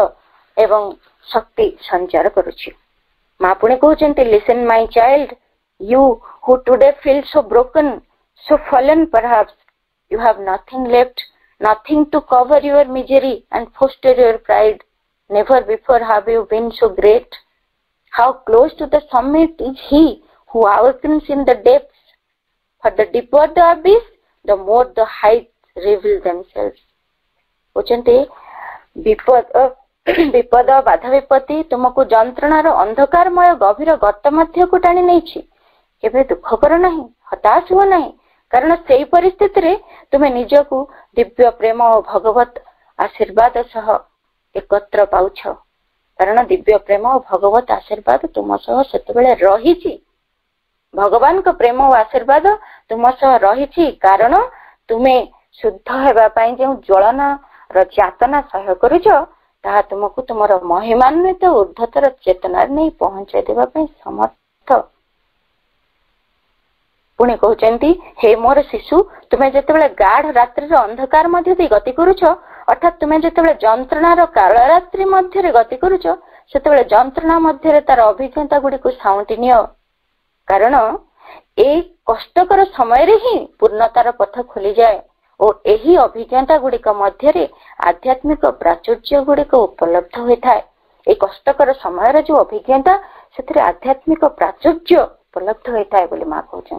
एवं शक्ति संचार करुछि। माँ पुणे कहउछन्ती listen my child, you who today feel so broken, so fallen perhaps you have nothing left, nothing to cover your misery and foster your pride. Never before have you been so great. How close to the summit is he who awakens in the depths. For the deeper the abyss, the more the heights reveal themselves. कहते विपद बाधा विपत्ति तुमको जंत्रणार अंधकारमय गभीर गर्त मध्य को टाणी नहीं। केबे दुख कर नहीं, हताश हुआ नहीं, कारण से परिस्थिति रे तुम्हें निजको दिव्य प्रेम और भगवत आशीर्वाद सह एकत्र पाउछ। कारण दिव्य प्रेम और भगवत आशीर्वाद तुम सह सेतबेले रहिछि। भगवान को प्रेम और आशीर्वाद तुम सह रहिछि कारण तुम्हें शुद्ध हेबा पई जे ज्वलन र यातना सह करूछ ताहा तुमको तुमर महिमान्वित ऊर्ध्वतर चेतना नहीं पहुंचाई देबा पई समर्थ। पुणे कहते हे मोर शिशु, तुम्हें जितेबाला गाढ़ रात्रि अंधकार मध्य गति करुछ अर्थात तुम्हें जितेबाला जंत्रणार कालरात्रि मध्य गति करुच से जंत्रणा मध्य तार अभिज्ञता गुड़ी को साउंटी नियो कारण ए कष्टकर समय रे ही पूर्णतार पथ खोली जाए और यही अभिज्ञता गुड़िक मध्य आध्यात्मिक प्राचुर्य गुड़िक उपलब्ध होता है। ये कष्टकर समय जो अभिज्ञता से आध्यात्मिक प्राचुर्य उपलब्ध होता है बोली माँ कहते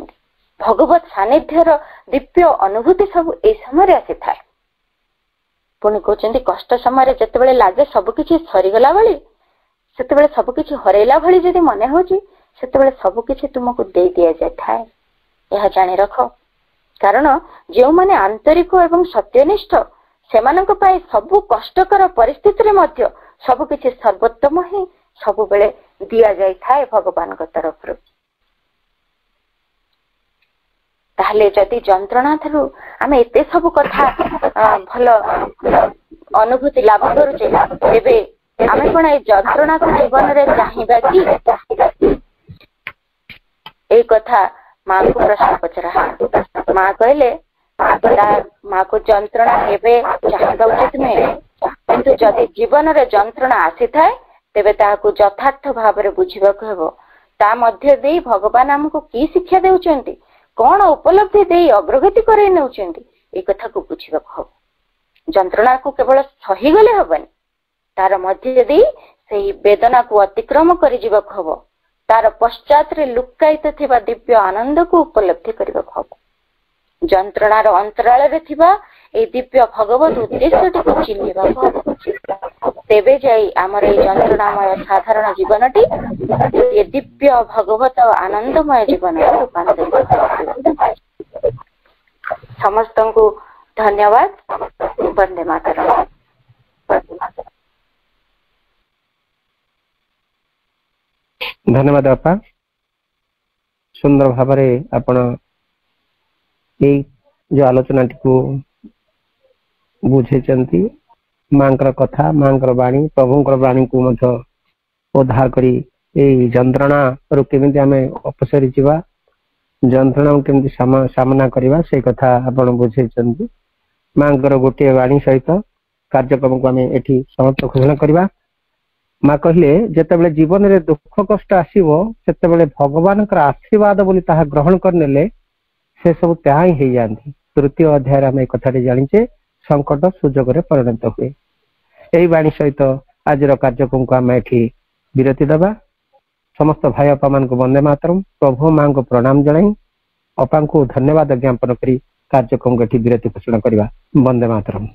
भगवत सानिध्यर दिव्य अनुभूति सब ए समय आसी था पुणी कहते कष्ट समय जिते लगे सबकि सरीगला भली से सबकि हरैला भली जदि मन हो सबकि तुमको दे दि जाए यह जानी रख कारण जो माने आंतरिक एवं सत्यनिष्ठ से सबु कष्टकर परिस्थिति मध्य सबकि सर्वोत्तम ही सब बेले दि जाए भगवान तरफ ताहले जदि जंत्रणा थरु आम एते सब कथा भल अनुभूति लाभ करुचे तेबे आमे कोन ए जंत्रणा को जीवन रे चाहिबा कि ए कथा माँ को प्रश्न पचरा माँ कहले माँ को जंत्रणा केबे चाहिबा उचित नुहे किंतु जदि जीवन रे जंत्रणा आसी थाए तेबे ताहाकु यथार्थ भाव रे बुझिबाकु हेबो ता मध्य देई भगवान हमको की शिक्षा देउचंती कौन उपलब्धि दे अग्रगति करे नउचंती ए कथा को बुझिबाकु हबो जंत्रणा को केवल सही गले हबनी तार मध्य देई सेही वेदना को अतिक्रम करि जिबाकु हबो तार पश्चात रे लुकायित थिबा दिव्य आनंद को उपलब्धि करिबाकु हबो जंत्रणार अंतराल रे थिबा ए दिव्य भगवत उद्देश्यटी को चिन्हिबाकु हबो तेबे जाई हमर ए जंत्रणामय साधारण जीवनटी ए दिव्य भगवत आनंदमय जीवन रूपांतरित समस्त को धन्यवाद वंदे मातरम। धन्यवाद बापा सुंदर भाव आपण जो आलोचना को बुझे माँ कथा माँ वाणी प्रभु वाणी को उद्धार करी जंत्रणा रु केमी आम अपसरी जावा जंत्रणा केमी सामना करवा से कथा आपण बुझे माँ गोटे वाणी सहित कार्यक्रम को आम एठी समाप्त घोषणा करवा। माँ कहले जेतेबेले जीवन रे दुख कष्ट आसीबो सेतेबेले भगवान आशीर्वाद बोली ताहा ग्रहण करनेले से सब त्याहा ही हो जाती। तृतीय अध्याय आम एक कथाटी जानिचे संकट सुजोग रे परिणत हुए। यही वाणी सहित आज कार्यक्रम को आम एठी विरति दबा। समस्त भाई अपा मान को वंदे मातरम। प्रभु माँ को प्रणाम जनाई अपा को धन्यवाद ज्ञापन करी कार्यक्रम को एठी विरति घोषणा करवा। वंदे मातरम।